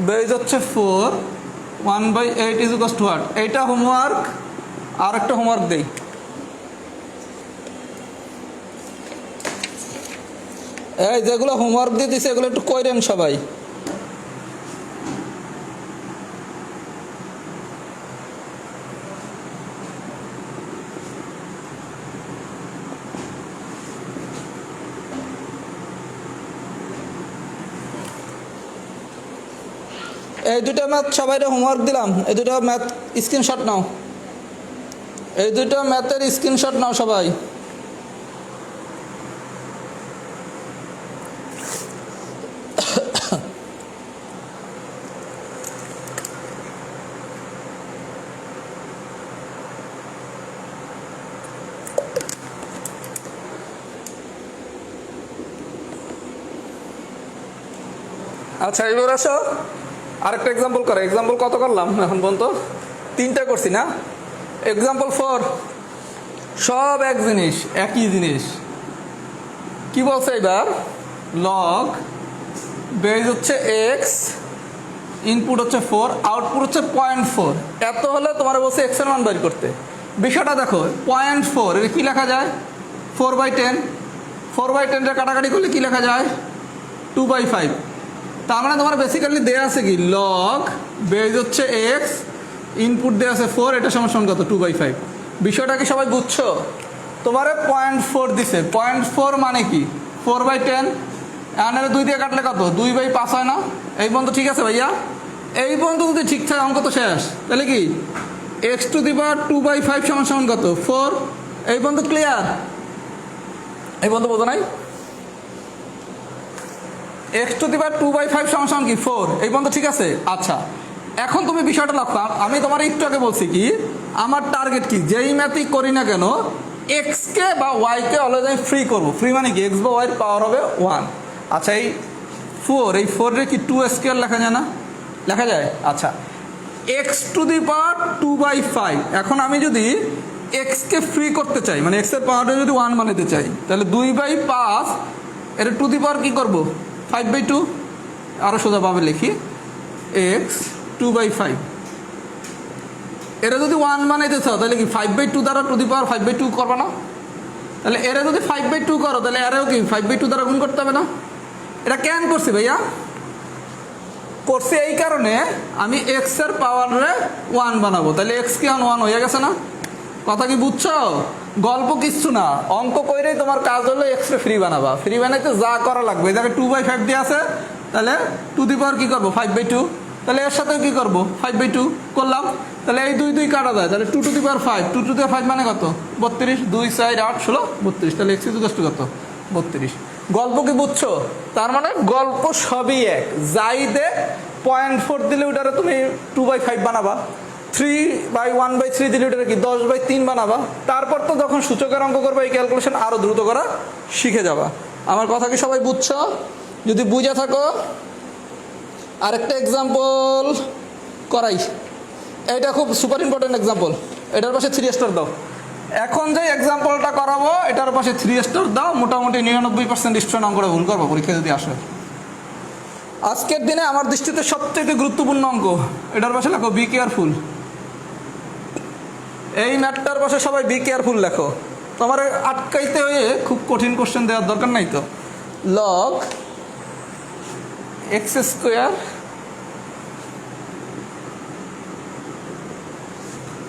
[SPEAKER 1] বেজ হচ্ছে 4, 1/8 ইজ ইকুয়ালস টু হোয়াট? এইটা হোমওয়ার্ক। আর একটা হোমওয়ার্ক দেই, এই যেগুলো হোমওয়ার্ক দিয়ে দিছে এগুলো একটু কইরেন সবাই। এই দুটো ম্যাথ সবাই হোমওয়ার্ক দিলাম, এই দুটো ম্যাথ স্ক্রিনশট নাও, এই দুটো ম্যাথের স্ক্রিনশট নাও সবাই। আচ্ছা এবার আসো আরেকটা এক্সাম্পল করো। এক্সাম্পল কত করলাম এখন পর্যন্ত? 3টা করছি না? এক্সাম্পল 4 সব এক জিনিস, একই জিনিস। কি বলছে এবার? লগ বেজ হচ্ছে এক্স, ইনপুট হচ্ছে 4, আউটপুট হচ্ছে 0.4। এত হলে তোমার বলছে এক্স এর মান বের করতে। বিষয়টা দেখো 0.4 এটা কি লেখা যায়? 4/10, 4/10 কাটাকাটি করলে কি লেখা যায়? 2/5। তার মানে তোমার বেসিক্যালি দেয়া আছে কি লগ বেজ হচ্ছে এক্স, ইনপুট দেওয়া আছে 4, এটা সমান সমান কত? 2/5। বিষয়টা কি সবাই বুঝছো? তোমারে 0.4 দিছে, 0.4 মানে কি 4/10, এখানে 2 দিয়ে কাটলে কত? 2/5 হয় না? এই পর্যন্ত ঠিক আছে ভাইয়া? এই পর্যন্ত যদি ঠিক থাকে অঙ্ক তো শেষ। তাহলে কি এক্স টু দি পাওয়ার 2/5 সমান সমান কত? 4। এই পর্যন্ত ক্লিয়ার? এই পর্যন্ত বোঝা নাই? এক্স টু দি পাওয়ার 2/5 সমান সমান কি 4। এই পর্যন্ত ঠিক আছে? আচ্ছা এখন তুমি বিষয়টা লক্ষ্য, আমি তোমার একটু আগে বলছি কি আমার টার্গেট কি, যেই ম্যাথই করি না কেন এক্স কে বা ওয়াই কে অলওয়েজ আমি ফ্রি করবো। ফ্রি মানে কি এক্স বা ওয়াই এর পাওয়ার হবে 1। আচ্ছা এই 4, এই 4 রে কি 2 স্কোয়ার লেখা যায় না? লেখা যায়। আচ্ছা এক্স টু দি পাওয়ার 2/5, এখন আমি যদি এক্স কে ফ্রি করতে চাই মানে এক্স এর পাওয়ারটা যদি 1 বানাতে চাই তাহলে 2/5 এর টু দি পাওয়ার কি করবো? 5/2। আরো সোজাভাবে লিখি এক্স 2/5, এরা যদি 1 বানাইতে চাও তাহলে কি 5/2 দ্বারা টু দি পাওয়ার 5/2 করবে না? তাহলে এরা যদি 5/2 করো তাহলে এরাও কি 5/2 দ্বারা গুণ করতে হবে না? এটা কেন করছি ভাইয়া? করছি এই কারণে আমি এক্স এর পাওয়ারে 1 বানাবো, তাহলে এক্স কি 1 হয়ে গেছে না? কথা কি বুঝছো? গল্প কিচ্ছু না, অঙ্ক কইরেই তোমার কাজ হলো এক্স রে ফ্রি বানাবা। ফ্রি বানাইতে যা করা লাগবে, এই জায়গায় 2/5 দিয়ে আছে, তাহলে টু দি পাওয়ার কি করবো 5/2, তাহলে এর সাথে কি করবো 5/2 করলাম, তাহলে এই 2 2 কাটা যায়, তাহলে 2 to the power 5, 2 to the power 5 মানে কত 32, 2 4 8 16 32, তাহলে এক্স ইজ কত 32। গল্প কি বুঝছো? তার মানে গল্প সবই এক, যাই দে 0.4 দিলে ওটারে তুমি 2/5 বানাবা, 3/1/3 দিলে ওটারে কি 10/3 বানাবা। তারপর তো যখন সূচকের অঙ্ক করবে এই ক্যালকুলেশন আরো দ্রুত করা শিখে যাবা। আমার কথা কি সবাই বুঝছো? যদি বুঝে থাকো আরেকটা এক্সাম্পল করাই, এটা খুব সুপার ইম্পর্টেন্ট এক্সাম্পল, এটার পাশে 3 স্টার দাও। এখন যে এক্সাম্পলটা করাবো এটার পাশে 3 স্টার দাও, মোটামুটি 99% স্টুডেন্ট অঙ্কটা ভুল করবো পরীক্ষা যদি আসে। আজকের দিনে আমার দৃষ্টিতে সবথেকে গুরুত্বপূর্ণ অঙ্ক, এটার পাশে লেখো বি কেয়ারফুল। এই ম্যাটটার পাশে সবাই বি কেয়ারফুল লেখো, তোমার আটকাইতে হয়ে খুব কঠিন কোশ্চেন দেওয়ার দরকার নাই তো। লগ এক্স স্কোয়ার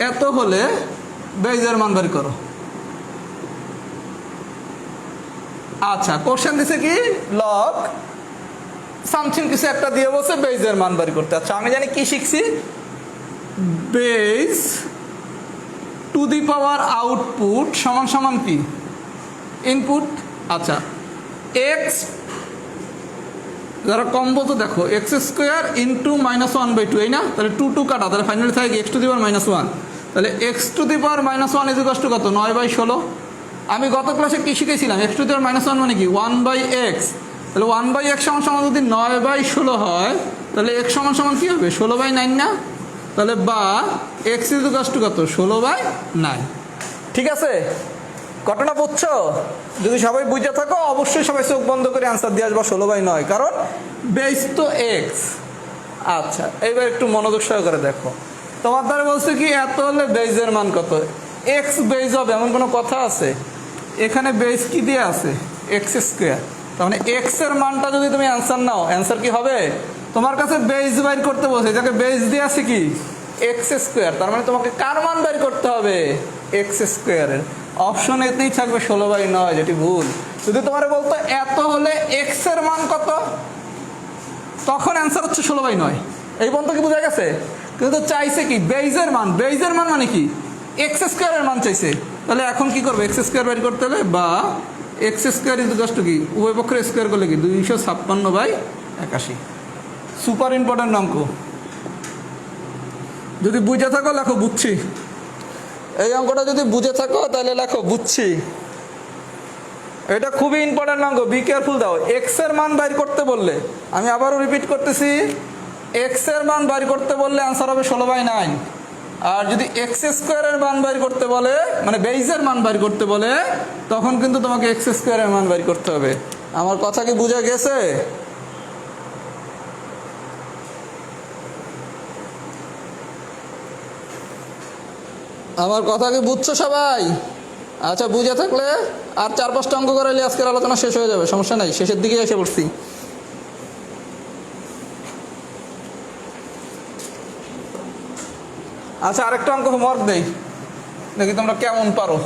[SPEAKER 1] এত হলে বেজের মান বের করো। আচ্ছা, কোশ্চেন দিছে কি লগ সামথিং কিছু একটা দিয়ে বলছে বেজের মান বের করতে। আচ্ছা, আমি জানি কি শিখছি, base to the power output সমান সমান কি ইনপুট। আচ্ছা, এক্স যারা কম বলতো দেখো এক্স স্কোয়ার ইন্টু -1/2, এই না, তাহলে 2 2 কাটা, তাহলে ফাইনালি থাকে এক্স টু দি পাওয়ার -1, তাহলে x to the power -1 is equal two কত 9/16। আমি গত ক্লাসে কি শিখেছিলাম, এক্স টু দি পাওয়ার -1 মানে কি 1/x, তাহলে 1/x সমান সমান যদি 9/16 হয় তাহলে x সমান সমান কি হবে 16/9 না, তাহলে বা এক্স ইজ ইকুয়াল টু কত 16/9। ঠিক আছে, ঘটনা বুঝছো? যদি সবাই বুঝে থাকো অবশ্যই সবাই চোখ বন্ধ করে আনসার দিয়ে আসবা 16/9, কারণ বেস তো এক্স। আচ্ছা, এইবার একটু মনোযোগ সহকারে দেখো, তোমার দ্বারা বলছে কি এত হলে বেজের মান কত, এক্স বেজ হবে এমন কোনো কথা আছে? এখানে বেজ কি দিয়ে আছে এক্স স্কোয়ার, তার মানে এক্স এর মানটা যদি তুমি অ্যান্সার নাও, অ্যান্সার কি হবে? তোমার কাছে বেজ বাইর করতে বলছে, যাকে বেজ দিয়ে আছে কি এক্স স্কোয়ার, তার মানে তোমাকে কার মান বাইর করতে হবে এক্স স্কোয়ারের। অপশন এতেই থাকবে 16/9, যেটি ভুল। যদি তোমার বলতো এত হলে এক্স এর মান কত, তখন অ্যান্সার হচ্ছে 16/9। এই পর্যন্ত কি বোঝা গেছে? কিন্তু চাইছে কি বেজের মান, বেজের মান মানে কি এক্স স্কোয়ারের মান চাইছে, তাহলে এখন কি করবে এক্স স্কোয়ার বের করতে হবে, বা x square is equal to কি উভয় পক্ষের স্কোয়ার করলে কি 256/81। সুপার ইম্পর্টেন্ট অঙ্ক, যদি বুঝে থাকো লেখো বুঝছি। এই অঙ্কটা যদি বুঝে থাকো তাহলে লেখো বুঝছি। এটা খুবই ইম্পর্টেন্ট অঙ্ক, বি কেয়ারফুল দাও। এক্স এর মান বাইর করতে বললে, আমি আবারও রিপিট করতেছি, এক্স এর মান বাইর করতে বললে অ্যান্সার হবে 16/9। আর যদি এক্স স্কোয়ারের মান বাইর করতে বলে, মানে বেইজের মান বাইর করতে বলে, তখন কিন্তু তোমাকে এক্স স্কোয়ারের মান বাইর করতে হবে। আমার কথা কি বুঝা গেছে? আমার কথা কি বুঝছো সবাই? আচ্ছা, বুঝে থাকলে আর 4-5টা অঙ্ক করাইলে আজকের আলোচনা শেষ হয়ে যাবে, সমস্যা নাই, শেষের দিকে এসে পড়ছি। আচ্ছা, আরেকটা অঙ্ক হোমওয়ার্ক দেই, দেখি তোমরা কেমন পারো।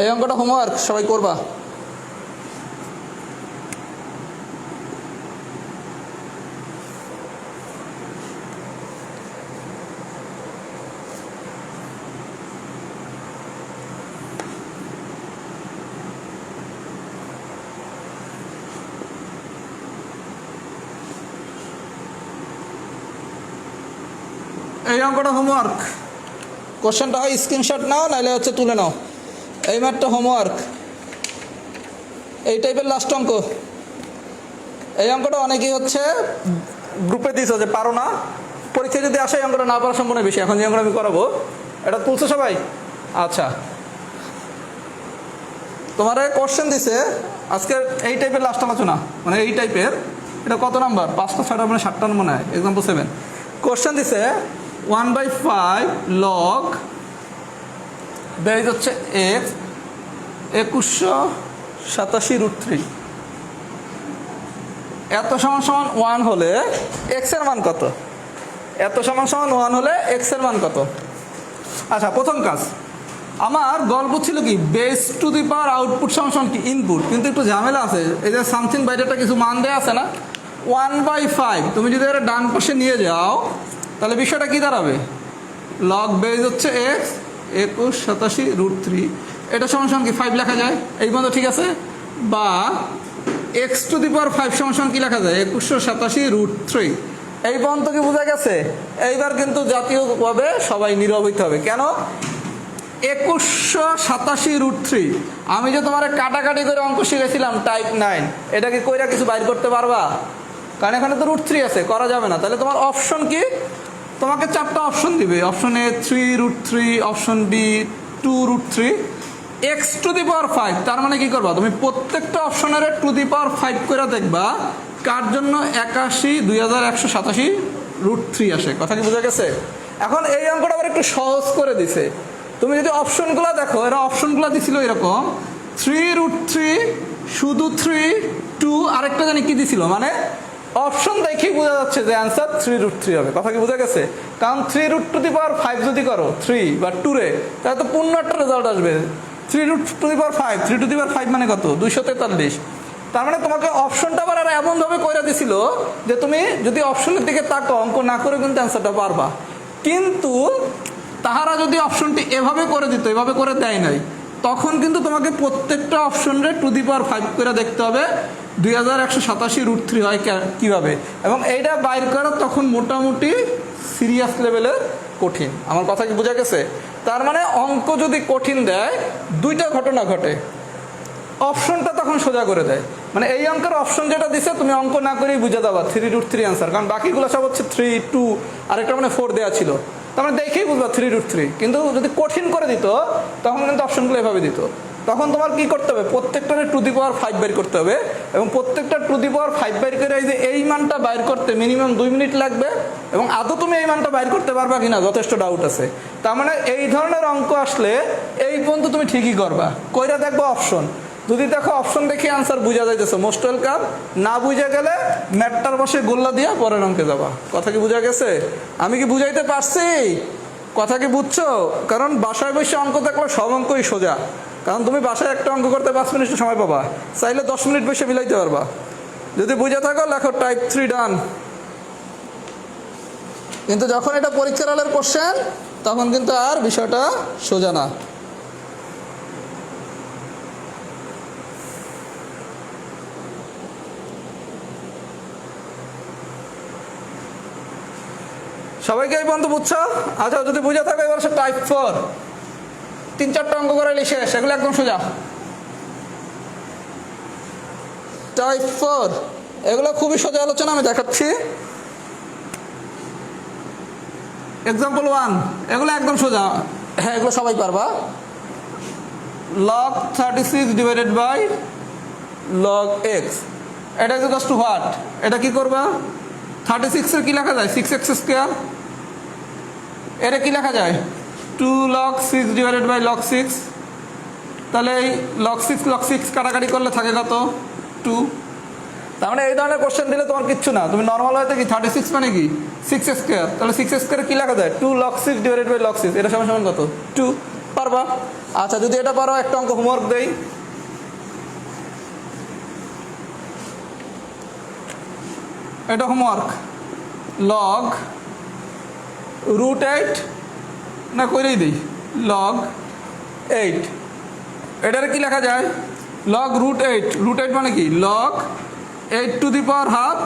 [SPEAKER 1] এই অঙ্কটা হোমওয়ার্ক সবাই করবা। এই অঙ্কটা হোমওয়ার্ক, কোশ্চেনটা হয় স্ক্রিনশট নাও, নাহলে হচ্ছে তুলে নাও। এই ম্যাথটা হোমওয়ার্ক, এই টাইপের লাস্ট অঙ্ক। এই অঙ্কটা অনেকেই হচ্ছে গ্রুপে দিয়েছ যে পারো না, পরীক্ষায় যদি আসে এই অঙ্কটা না পারার সম্ভাবনা বেশি। এখন যে অঙ্কটা আমি করাবো এটা তুলছো সবাই? আচ্ছা, তোমার কোশ্চেন দিছে আজকে এই টাইপের লাস্ট আলোচনা, মানে এই টাইপের। এটা কত নাম্বার? 5টা 6টা মানে 7টা মনে হয়, এক্সাম্পল 7। কোশ্চেন দিছে 1/5 লগ বেজ হচ্ছে এক্স 2187√3 এত সমান সমান 1 হলে এক্স এর মান কত? এত সমান সমান 1 হলে এক্স এর মান কত? আচ্ছা, প্রথম কাজ, আমার গল্প ছিল কি base to the power output সমান সমান কি ইনপুট, কিন্তু একটু ঝামেলা আছে। এই যে সামথিং বাইরেটা কিছু মান দেওয়া আছে না, 1/5। তুমি যদি এটা ডান পাশে নিয়ে যাও তাহলে বিষয়টা কি দাঁড়াবে? লগ বেস হচ্ছে এক্স 2187√3, এটা সমান সমান কি 5 লেখা যায়, এই পর্যন্ত ঠিক আছে? বা এক্স টু দি পাওয়ার 5 সমান সমান কি লেখা যায়? 2187√3। এই পর্যন্ত কি বোঝা গেছে? এইবার কিন্তু জাতীয়ভাবে সবাই নীরব হইতে হবে। কেন? 2187√3 আমি যে তোমার কাটাকাটি করে অঙ্ক শিখেছিলাম টাইপ 9, এটাকে কইরা কিছু বাইর করতে পারবা? কারণ এখানে তো √3 আছে, করা যাবে না। তাহলে তোমার অপশন কি? তোমাকে 4টা অপশন দিবে। Option A 3√3, option B 2√3, x to the power 5। তার মানে কি করবা? তুমি প্রত্যেকটা অপশনের টু দি পাওয়ার 5 করে দেখবা কার জন্য 2187√3 আসে। কথা কি বোঝা গেছে? এখন এই অঙ্কটা আবার একটু সহজ করে দিছে। তুমি যদি অপশনগুলো দেখো, এরা অপশনগুলো দিছিল এরকম 3√3, শুধু 3, 2, আরেকটা জানি কি দিছিল, মানে অপশন দেখেই বোঝা যাচ্ছে যে অ্যান্সার 3√3 হবে। কথা কি বোঝা গেছে? কারণ 3√5 যদি করো 3 বা 2 রে, তাহলে তো পূর্ণ একটা রেজাল্ট আসবে। 3√5, 3/5 মানে কত? 243। তার মানে তোমাকে অপশনটা আবার এমনভাবে করে দিছিল যে তুমি যদি অপশনের দিকে তাকাও, অঙ্ক না করে কিন্তু অ্যান্সারটা পারবা। কিন্তু তাহারা যদি অপশনটি এভাবে করে দিত, এভাবে করে দেয় নাই, তখন কিন্তু তোমাকে প্রত্যেকটা অপশনের টু দি পাওয়ার 5 করে দেখতে হবে 2187√3 হয় কীভাবে, এবং এইটা বাইর করা তখন মোটামুটি সিরিয়াস লেভেলের কঠিন। আমার কথা কি বোঝা গেছে? তার মানে অঙ্ক যদি কঠিন দেয়, দুইটা ঘটনা ঘটে। অপশনটা তখন সোজা করে দেয়, মানে এই অঙ্কের অপশন যেটা দিছে তুমি অঙ্ক না করেই বুঝে দেবা 3√3 অ্যান্সার। কারণ বাকিগুলো সব হচ্ছে 3, 2, আরেকটা মানে 4 দেওয়া ছিল, তার মানে দেখেই বুঝবা 3√3। কিন্তু যদি কঠিন করে দিত তখন কিন্তু অপশনগুলো এভাবে দিত। তখন তোমার কি করতে হবে? প্রত্যেকটারে টু দি পাওয়ার 5 বের করতে হবে, এবং প্রত্যেকটা টু দি পাওয়ার 5 বের করে এই যে এই মানটা বাইর করতে মিনিমাম 2 মিনিট লাগবে, এবং আদৌ তুমি এই মানটা বাইর করতে পারবা কিনা যথেষ্ট ডাউট আছে। তার মানে এই ধরনের অঙ্ক আসলে এই পর্যন্ত তুমি ঠিকই করবা, কইরা দেখবো অপশন। যদি দেখো অপশন দেখে আনসার বুঝা যাইতেছে, মোস্ট ওয়েলকাম। না বুঝে গেলে ম্যাটটার বসে গোল্লা দিয়ে পরের অঙ্কে যাবা। কথা কি বুঝা গেছে? আমি কি বুঝাইতে পারছি? কথা কি বুঝছো? কারণ বাসায় বসে অঙ্ক দেখলে সব অঙ্কই সোজা। কারণ তুমি বাসায় একটা অঙ্ক করতে 5 মিনিট সময় পাবা, চাইলে 10 মিনিট বসে মিলাইতে পারবা। যদি বুঝে থাকো লেখো টাইপ 3 ডান। কিন্তু যখন এটা পরীক্ষার হলের কোশ্চেন, তখন কিন্তু আর বিষয়টা সোজা না। সবাইকে এই পর্যন্ত বুঝছো? আচ্ছা, যদি বুঝে থাকো এবার সে টাইপ 4, 3-4টা অঙ্ক করে শেষ, সেগুলো একদম সোজা। টাইপ 4 এগুলো খুবই সোজা আলোচনা আমি দেখাচ্ছি। এক্সাম্পল 1, এগুলো একদম সোজা, হ্যাঁ এগুলো সবাই পারবা। log 36 divided by log x, এটা ইকুয়ালস টু হোয়াট? এটা কি করবা? 36 এর কি লেখা যায়? 6x square. এটা কি লেখা যায়? 2 log 6 ডিভাইডেড বাই log 6। তাহলে এই log 6 কাটাকাটি করলে থাকে কত? 2। তার মানে এই ধরনের কোশ্চেন দিলে তোমার কিচ্ছু না, তুমি নর্মাল হয়তো কি 36 মানে কি 6x স্কয়ার, তাহলে 6x স্কয়ারে কি লেখা যায়? 2 log 6 ডিভাইডেড বাই log 6, এটা সমান সমান কত? 2। পারবা? আচ্ছা, যদি এটা পারো একটা অঙ্ক হোমওয়ার্ক দেই। এটা হোমওয়ার্ক, log √8 না করেই দিই log 8, এটার কি লেখা যায়? log √8, √8 মানে কি? log 8 to the power half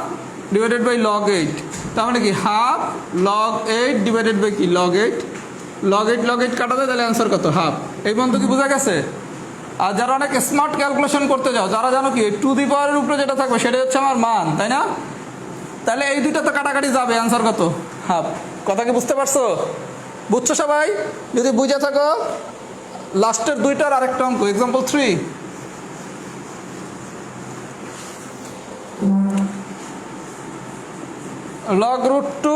[SPEAKER 1] divided by log 8, তার মানে কি হাফ log 8 ডিভাইডেড বাই কি log 8। log 8 কাটা যায়, তাহলে অ্যান্সার কত? হাফ। এই পর্যন্ত কি বোঝা গেছে? আর যারা অনেক স্মার্ট ক্যালকুলেশন করতে যাও, যারা জানো কি টু দি পাওয়ারের উপরে যেটা থাকবে সেটা হচ্ছে আমার মান, তাই না? তাহলে এই দুইটা তো কাটাকাটি যাবে, অ্যান্সার কত? হাফ। কথা কি বুঝতে পারছো? বুঝছো সবাই? যদি বুঝে থাকো লাস্টের দুইটার আরেকটা অঙ্ক, এক্সাম্পল 3। log √2,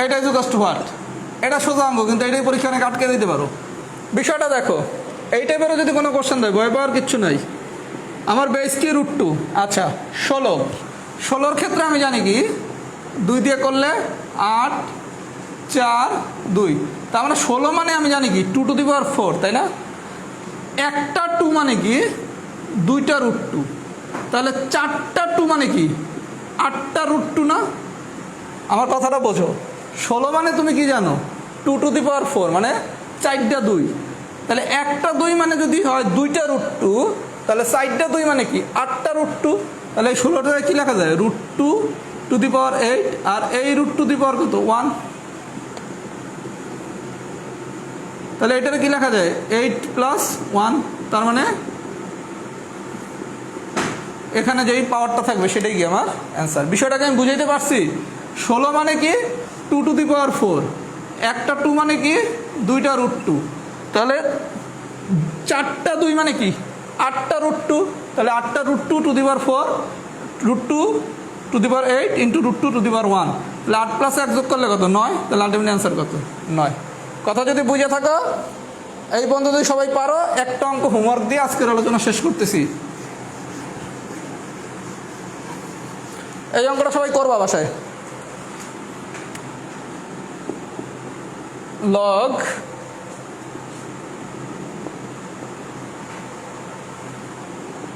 [SPEAKER 1] এটা ইকুয়ালস টু হোয়াট? এটা সোজা অঙ্ক, কিন্তু এটাই পরীক্ষা অনেক আটকে দিতে পারো। বিষয়টা দেখো, এই টাইপেরও যদি কোনো কোশ্চেন দেয়, ভয় পাওয়ার কিচ্ছু নাই। আমার বেস কি √2। আচ্ছা 16 ক্ষেত্রে আমি জানি কি 2 দিয়ে করলে 8 4 2, তার মানে 16 মানে আমি জানি কি 2⁴, তাই না? একটা 2 মানে কি 2টা √2, তাহলে 4টা 2 মানে কি 8টা √2 না? আমার কথাটা বোঝো। 16 মানে তুমি কি জানো 2⁴, মানে 4টা 2, তাহলে একটা 2 মানে যদি হয় 2টা √2, তাহলে 4টা 2 মানে কি 8টা √2, তাহলে এই 16টায় কি লেখা যায় √2⁸, আর এই √2 কত 1, তাহলে এটারে কি লেখা যায় 8 + 1, তার মানে এখানে যেই পাওয়ারটা থাকবে সেটাই কি আমার অ্যান্সার। বিষয়টাকে আমি বুঝাইতে পারছি? 16 মানে কি 2⁴, একটা 2 মানে কি 2টা √2, তাহলে 4টা 2 মানে কি 8টা √2, তাহলে 8টা √2⁴, √2⁸ ইন্টু √2⁴, তাহলে 8 + 1 যোগ করলে কত 9, তাহলে আলটিমেট অ্যান্সার কত 9। কথা যদি বুঝে থাকো এই বন্ধু যদি সবাই পারো, একটা অঙ্ক হোমওয়ার্ক দিয়ে আজকের আলোচনা শেষ করতেছি। এই অঙ্কটা সবাই করবা বাসায়। লগ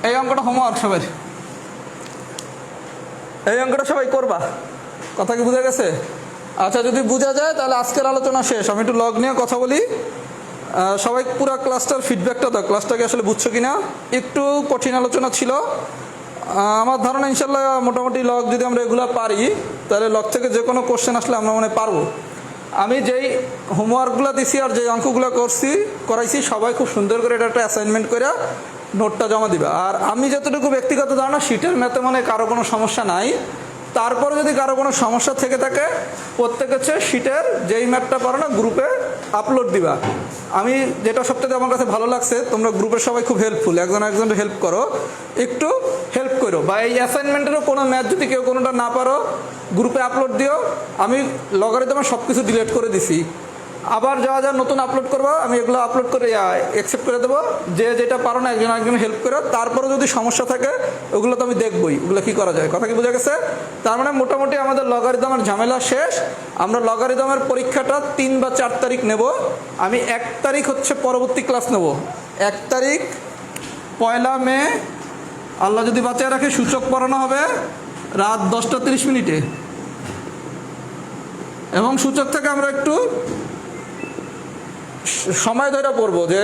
[SPEAKER 1] এই অঙ্কটা হোমওয়ার্ক সবাই, এই অঙ্কটা সবাই করবা। কথা কি বুঝা গেছে? আচ্ছা যদি বোঝা যায় তাহলে আজকের আলোচনা শেষ। আমি একটু লগ নিয়ে কথা বলি। সবাই পুরো ক্লাসটার ফিডব্যাকটা দাও, ক্লাসটাকে আসলে বুঝছো কিনা। একটু কঠিন আলোচনা ছিল, আমার ধারণা ইনশাল্লাহ মোটামুটি লগ যদি আমরা এগুলো পারি, তাহলে লগ থেকে যে কোনো কোশ্চেন আসলে আমরা মনে পারবো। আমি যেই হোমওয়ার্কগুলো দিছি আর যেই অঙ্কগুলো করাইছি সবাই খুব সুন্দর করে এটা একটা অ্যাসাইনমেন্ট করে নোটটা জমা দিবে। আর আমি যতটুকু ব্যক্তিগত ধারণা, শীটের ম্যাথে মনে কারো কোনো সমস্যা নাই। তারপরে যদি কারো কোনো সমস্যা থেকে থাকে, প্রত্যেক হচ্ছে শীটের যেই ম্যাথটা পারো না গ্রুপে আপলোড দিবা। আমি যেটা সবথেকে আমার কাছে ভালো লাগছে, তোমরা গ্রুপের সবাই খুব হেল্পফুল, একজন হেল্প করো, একটু হেল্প করো। বা এই অ্যাসাইনমেন্টেরও কোনো ম্যাথ যদি কেউ কোনোটা না পারো গ্রুপে আপলোড দিও। আমি লগারিদমে সব কিছু ডিলিট করে দিছি। আবার যা যা নতুন আপলোড করবো আমি এগুলো আপলোড করে অ্যাকসেপ্ট করে দেবো। যে যেটা পারো না একজন হেল্প করো। তারপরে যদি সমস্যা থাকে ওগুলো তো আমি দেখবই, ওগুলো কী করা যায়। কথা কি বোঝা গেছে? তার মানে মোটামুটি আমাদের লগারিদমের ঝামেলা শেষ। আমরা লগারিদমের পরীক্ষাটা 3 বা 4 তারিখ নেব। আমি 1 তারিখ হচ্ছে পরবর্তী ক্লাস নেব। 1 তারিখ 1 মে আল্লাহ যদি বাঁচিয়ে রাখে সূচক পড়ানো হবে রাত 10:30 এবং সূচক থেকে আমরা একটু সময় ধরে পড়বো, যে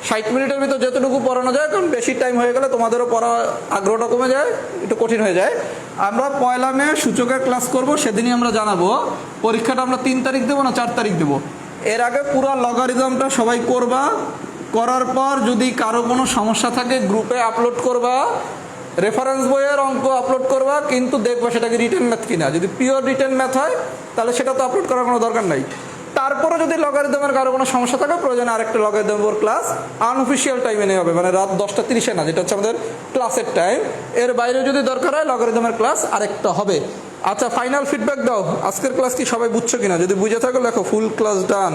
[SPEAKER 1] 60 মিনিটের ভিতর যতটুকু পড়ানো যায়, কারণ বেশি টাইম হয়ে গেলে তোমাদেরও পড়া আগ্রহটা কমে যায়, একটু কঠিন হয়ে যায়। আমরা 1 মে সূচকের ক্লাস করব, সেদিনই আমরা জানাবো পরীক্ষাটা আমরা 3 তারিখ দেবো না 4 তারিখ দেবো। এর আগে পুরো লগারিদমটা সবাই করবা, করার পর যদি কারো কোনো সমস্যা থাকে গ্রুপে আপলোড করবা, রেফারেন্স বইয়ের অঙ্ক আপলোড করবা, কিন্তু দেখবা সেটাকে রিটেন ম্যাথ কিনা। যদি পিওর রিটেন ম্যাথ হয় তাহলে সেটা তো আপলোড করার কোনো দরকার নাই। তারপরে যদি লগারিদমের কারো কোনো সমস্যা থাকে প্রয়োজনে আরেকটা লগারিদমের ক্লাস আনঅফিসিয়াল টাইমে নেওয়া হবে, মানে রাত 10:30 না, যেটা হচ্ছে আমাদের ক্লাসের টাইম। এর বাইরে যদি দরকার হয় লগারিদমের ক্লাস আরেকটা হবে। আচ্ছা ফাইনাল ফিডব্যাক দাও, আজকের ক্লাস কি সবাই বুঝছো কিনা? যদি বুঝে থাকো লেখো ফুল ক্লাস ডান।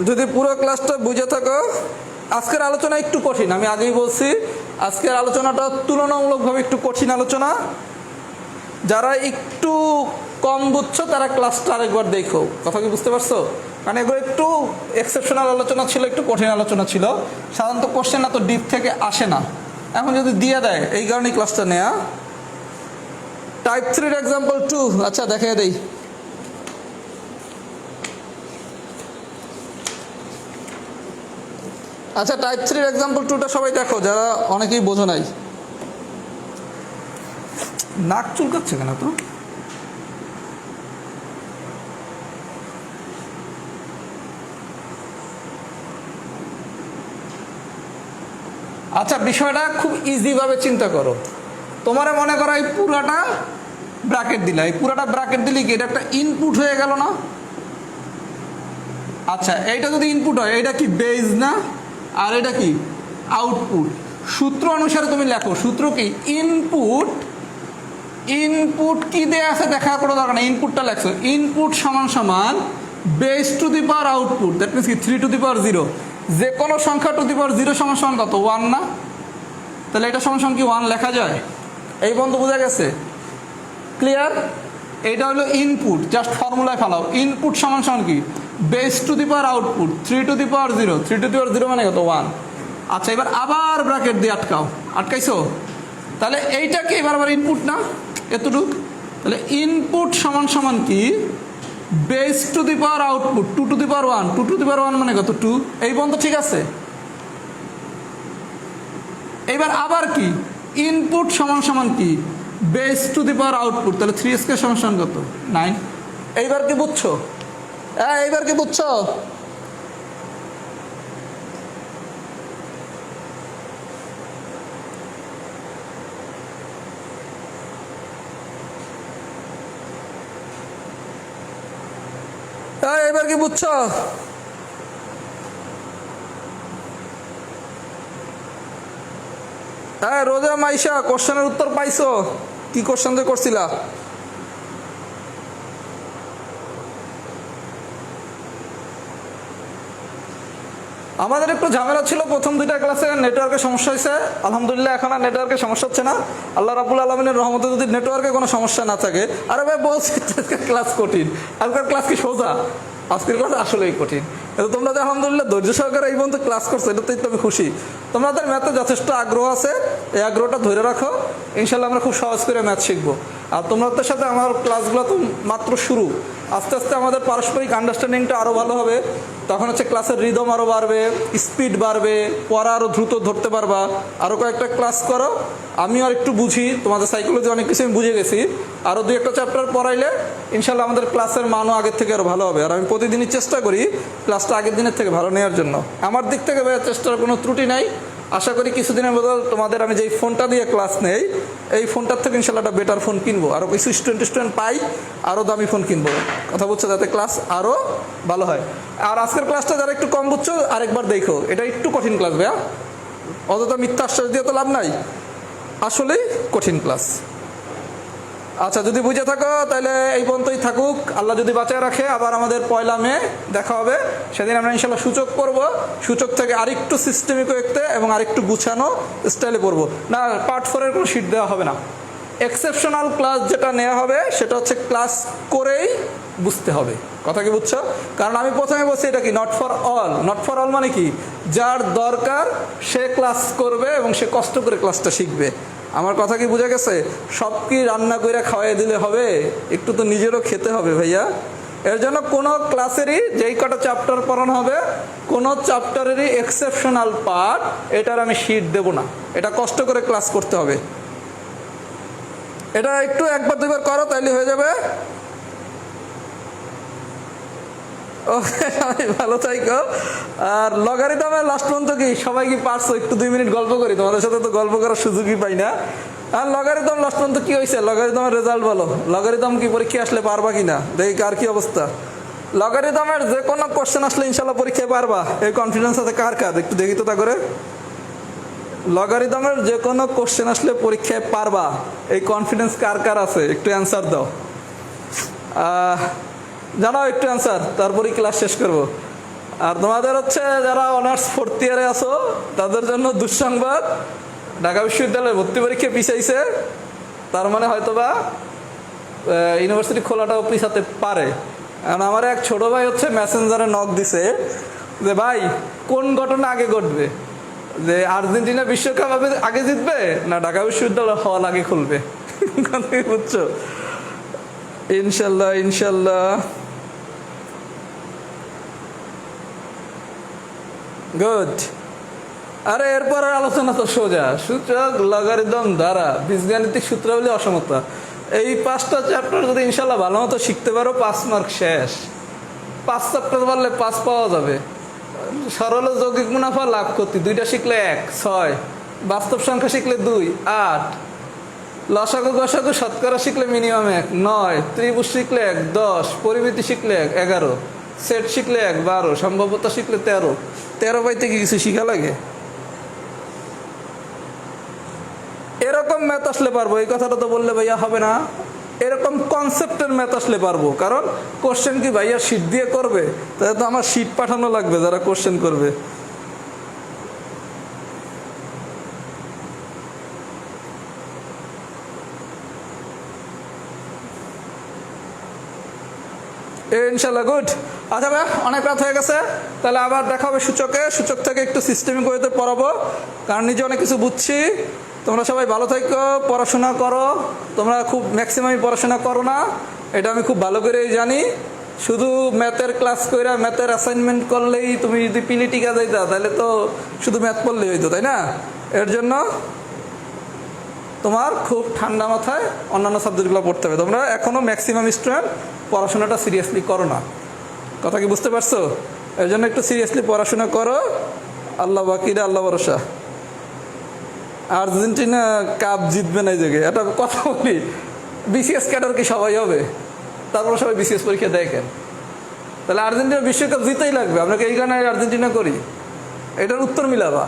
[SPEAKER 1] যদি পুরো ক্লাসটা বুঝে থাকো, আজকের আলোচনা একটু কঠিন, আমি আগেই বলছি আজকের আলোচনাটা তুলনামূলকভাবে একটু কঠিন আলোচনা। যারা একটু কম বুঝছো তারা ক্লাসটা আরেকবার দেখো। কথা কি বুঝতে পারছো? কারণ এগুলো একটু এক্সেপশনাল আলোচনা ছিল, একটু কঠিন আলোচনা ছিল। সাধারণত কোশ্চেন এত ডিপ থেকে আসে না, এখন যদি দিয়ে দেয় এই কারণেই ক্লাসটা নেয়া। টাইপ 3 এক্সাম্পল 2 আচ্ছা দেখিয়ে দেই। আচ্ছা টাইপ 3 এক্সাম্পল 2টা সবাই দেখো, যারা অনেকেই বোঝো নাই। নাক চুলকাচ্ছে কেন তো? আচ্ছা বিষয়টা খুব ইজিভাবে চিন্তা করো। তোমার মনে করো এই পুরাটা ব্র্যাকেট দিলা, এই পুরাটা ব্র্যাকেট দিলে কি এটা একটা ইনপুট হয়ে গেল না? আচ্ছা এইটা যদি ইনপুট হয় এটা কি বেজ না? আর এটা কি আউটপুট। সূত্র অনুসারে তুমি লেখো, সূত্র কি ইনপুট, ইনপুট কি দেয়া আছে দেখা কোনো দরকার না, ইনপুটটা লেখছো। ইনপুট সমান সমান base to the power output, that means কি 3 টু দি পাওয়ার 0, যে কোনো সংখ্যা টু দি পাওয়ার 0 সমান সমান কত 1 না? তাহলে এটা সমান সমান কি 1 লেখা যায়? এই পর্যন্ত বোঝা গেছে? ক্লিয়ার? এইটা হলো ইনপুট, জাস্ট ফর্মুলায় ফেলাও। ইনপুট সমান সমান কি base to the power output 3 to the power 0, 3 to the power 0 মানে কত 1। আচ্ছা, এবার আবার ব্র্যাকেট দিয়ে আটকাও, আটকাইছো? তাহলে এইটা কি এবার আবার ইনপুট না এতটুক? তাহলে ইনপুট সমান সমান কি base to the power output 2 to the power 1, 2 to the power 1 মানে কত 2। এই পর্যন্ত ঠিক আছে? এবার আবার কি ইনপুট সমান সমান কি base to the power output, তাহলে 3 স্কয়ার সমান সমান কত 9। এইবার কি বুঝছো? এইবার কি বুঝছো? এবার কি বুঝছো? হ্যাঁ রোজা মাইশা, কোশ্চেনের উত্তর পাইছো? কি কোশ্চেন যে করছিলা? আমাদের একটু ঝামেলা ছিল প্রথম 2টা ক্লাসে, নেটওয়ার্কের সমস্যা হয়েছে। আলহামদুলিল্লাহ এখন আর নেটওয়ার্কের সমস্যা হচ্ছে না, আল্লাহ রাব্বুল আলামিনের রহমতে। যদি নেটওয়ার্কে কোনো সমস্যা না থাকে, আরে ভাই বলছি ক্লাস কঠিন, আজকের ক্লাস কি সোজা? আজকের ক্লাস আসলেই কঠিন। কিন্তু তোমরা যে আলহামদুলিল্লাহ ধৈর্য সহকারে এই পর্যন্ত ক্লাস করছো, এটাতেই তো আমি খুশি। তোমাদের ম্যাথে যথেষ্ট আগ্রহ আছে, এই আগ্রহটা ধরে রাখো, ইনশাল্লাহ আমরা খুব সহজ করে ম্যাথ শিখবো। আর তোমাদের সাথে আমার ক্লাসগুলো তো মাত্র শুরু, আস্তে আস্তে আমাদের পারস্পরিক আন্ডারস্ট্যান্ডিংটা আরও ভালো হবে। তখন হচ্ছে ক্লাসের রিদম আরও বাড়বে, স্পিড বাড়বে, পড়া আরও দ্রুত ধরতে পারবা। আরও কয়েকটা ক্লাস করো, আমিও আর একটু বুঝি, তোমাদের সাইকোলজি অনেক কিছু আমি বুঝে গেছি। আরও 2-1টা চ্যাপ্টার পড়াইলে ইনশাল্লাহ আমাদের ক্লাসের মানও আগের থেকে আরও ভালো হবে। আর আমি প্রতিদিনই চেষ্টা করি ক্লাসটা আগের দিনের থেকে ভালো নেওয়ার জন্য। আমার দিক থেকে চেষ্টার কোনো ত্রুটি নাই। আশা করি কিছুদিনের মধ্যে তোমাদের আমি যেই ফোনটা দিয়ে ক্লাস নেই, এই ফোনটার থেকে ইনশাল্লাহ একটা বেটার ফোন কিনবো, আরও কিছু স্টুডেন্ট পাই, আরও দামি ফোন কিনবো। কথা বুঝছো? যাতে ক্লাস আরও ভালো হয়। আর আজকের ক্লাসটা যারা একটু কম বুঝছো আরেকবার দেখো, এটা একটু কঠিন ক্লাস ভাইয়া, অযথা মিথ্যা আশ্বাস দিয়ে তো লাভ নাই, আসলেই কঠিন ক্লাস। আচ্ছা, যদি বুঝে থাকো তাহলে এই পর্যন্তই থাকুক। আল্লাহ যদি বাঁচায় রাখে, আবার আমাদের 1 মে দেখা হবে। সেদিন আমরা ইনশাল্লাহ সূচক পড়ব, সূচক থেকে আরেকটু সিস্টেমিক ওয়েতে এবং আরেকটু গুছানো স্টাইলে পড়বো। না, পার্ট 4-এর কোনো শিট দেওয়া হবে না। এক্সেপশনাল ক্লাস যেটা নেওয়া হবে সেটা হচ্ছে ক্লাস করেই বুঝতে হবে। কথা কি বুঝছো? কারণ আমি প্রথমে বলছি এটা কি not for all. Not for all মানে কি, যার দরকার সে ক্লাস করবে এবং সে কষ্ট করে ক্লাসটা শিখবে। আমার কথা কি বুঝে গেছে? সব কি রান্না করে খাওয়াই দিলে হবে? একটু তো নিজেরও খেতে হবে ভাইয়া। এর জন্য কোনো ক্লাসেরই যেই কটা চ্যাপ্টার পড়ানো হবে, কোনো চ্যাপ্টারেরই এক্সেপশনাল পার্ট এটার আমি শিট দেব না, এটা কষ্ট করে ক্লাস করতে হবে। এটা একটু 1-2বার করো তাইলে হয়ে যাবে। ওকে, ভালো থাকো। আর লগারিদমের লাস্ট পর্যন্ত কি সবাই কি পারছো? একটু 2 মিনিট গল্প করি, তোমাদের সাথে তো গল্প করার সুযোগই পাই না। আর লগারিদম লাস্ট পর্যন্ত কি হয়েছে? লগারিদমের রেজাল্ট বলো। লগারিদম কি পরীক্ষা আসলে পারবা কিনা দেখি, কার কি অবস্থা। লগারিদমের যে কোনো কোশ্চেন আসলে ইনশাল্লাহ পরীক্ষায় পারবা, এই কনফিডেন্স আছে কার কার? একটু দেখি তো তা করে। লগারিদমের যে কোনো কোশ্চেন আসলে পরীক্ষায় পারবা, এই কনফিডেন্স কার কার আছে? একটু অ্যান্সার দাও, জানাও একটু অ্যান্সার, তারপরেই ক্লাস শেষ করব। আর তোমাদের হচ্ছে যারা অনার্স 4th ইয়ারে আছো তাদের জন্য দুঃসংবাদ, ঢাকা বিশ্ববিদ্যালয়ে ভর্তি পরীক্ষা পিছাইছে। তার মানে হয়তোবা ইউনিভার্সিটি খোলাটাও পিছাতে পারে। কারণ আমার এক ছোট ভাই হচ্ছে মেসেঞ্জারে নক দিছে যে ভাই কোন ঘটনা আগে ঘটবে, যে আর্জেন্টিনা বিশ্বকাপ আগে জিতবে না ঢাকা বিশ্ববিদ্যালয় হল আগে খুলবে। বুঝছো? ইনশাল্লাহ ইনশাল্লাহ, গুড। আরে এরপর আলোচনা তো সোজা, সূচক, লগারিদম, দ্বারা, বীজগাণিতিক সূত্রাবলী, অসমতা। এই 5টা চ্যাপ্টার যদি ইনশাল্লাহ ভালো মতো শিখতে পারো, 5 মার্ক শেষ। 5 চ্যাপ্টার পারলে 5 পাওয়া যাবে। সরল যৌগিক মুনাফা, লাভ ক্ষতি, 2টা শিখলে 1, 6। বাস্তব সংখ্যা শিখলে 2, 8। লসাগু গসাগু শতকরা শিখলে মিনিমাম 1, 9। ত্রিভুজ শিখলে 1, 10। পরিমিতি শিখলে 1, 11। সেট শিখলে 1, 12। সম্ভাব্যতা শিখলে 13। 13 পাইতে কি কিছু শিখা লাগে? এরকম ম্যাথ আসলে পারবো, এই কথাটা তো বললে ভাইয়া হবে না। এরকম কনসেপ্টের ম্যাথ আসলে পারবো। কারণ কোশ্চেন কি ভাইয়া শিট দিয়ে করবে, তাহলে তো আমার শিট পাঠানো লাগবে যারা কোশ্চেন করবে। ইনশাল্লাহ গুড। আচ্ছা ভাই, অনেক রাত হয়ে গেছে, তাহলে আবার দেখা হবে সূচকে। সূচক থেকে একটু সিস্টেমিক ওয়েতে পড়াবো, কারণ নিজে অনেক কিছু বুঝছি। তোমরা সবাই ভালো থাকো, পড়াশোনা করো। তোমরা খুব ম্যাক্সিমামই পড়াশোনা করো না, এটা আমি খুব ভালো করেই জানি। শুধু ম্যাথের ক্লাস করে ম্যাথের অ্যাসাইনমেন্ট করলেই তুমি যদি পিলিটিকা যাইতা, তাহলে তো শুধু ম্যাথ পড়লেই হইতো, তাই না? এর জন্য তোমার খুব ঠান্ডা মাথায় অন্যান্য সাবজেক্টগুলো পড়তে হবে। তোমরা এখনও ম্যাক্সিমাম স্টুডেন্ট পড়াশোনাটা সিরিয়াসলি করো না, কথা কি বুঝতে পারছো? এর জন্য একটু সিরিয়াসলি পড়াশোনা করো। আল্লাহ বাকিরা, আল্লাহ ভরসা। আর্জেন্টিনা কাপ জিতবে না এই জায়গায়, এটা কথা বলি। বিসিএস ক্যাডার কি সবাই হবে? তারপর সবাই বিসিএস পরীক্ষা দেয় কেন? তাহলে আর্জেন্টিনা বিশ্বকাপ জিতেই লাগবে। আমরা কি এইখানে আর্জেন্টিনা করি? এটার উত্তর মিলাবা।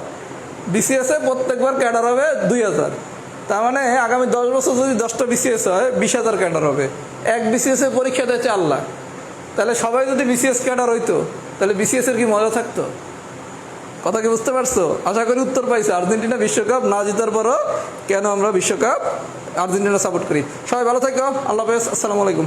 [SPEAKER 1] বিসিএসে প্রত্যেকবার ক্যাডার হবে 2000, তার মানে আগামী 10 বছর যদি 10টা বিসিএস হয় 20,000 ক্যাডার হবে। এক বিসিএসের পরীক্ষা দেয় 4 লাখ। তাহলে সবাই যদি বিসিএস ক্যাডার হইতো, তাহলে বিসিএসের কি মজা থাকতো? কথা কি বুঝতে পারছো? আশা করি উত্তর পাইছো। আর্জেন্টিনা বিশ্বকাপ না জেতার পরও কেন আমরা বিশ্বকাপ আর্জেন্টিনা সাপোর্ট করি। সবাই ভালো থাকো, আল্লাহ হাফেজ, আসসালামু আলাইকুম।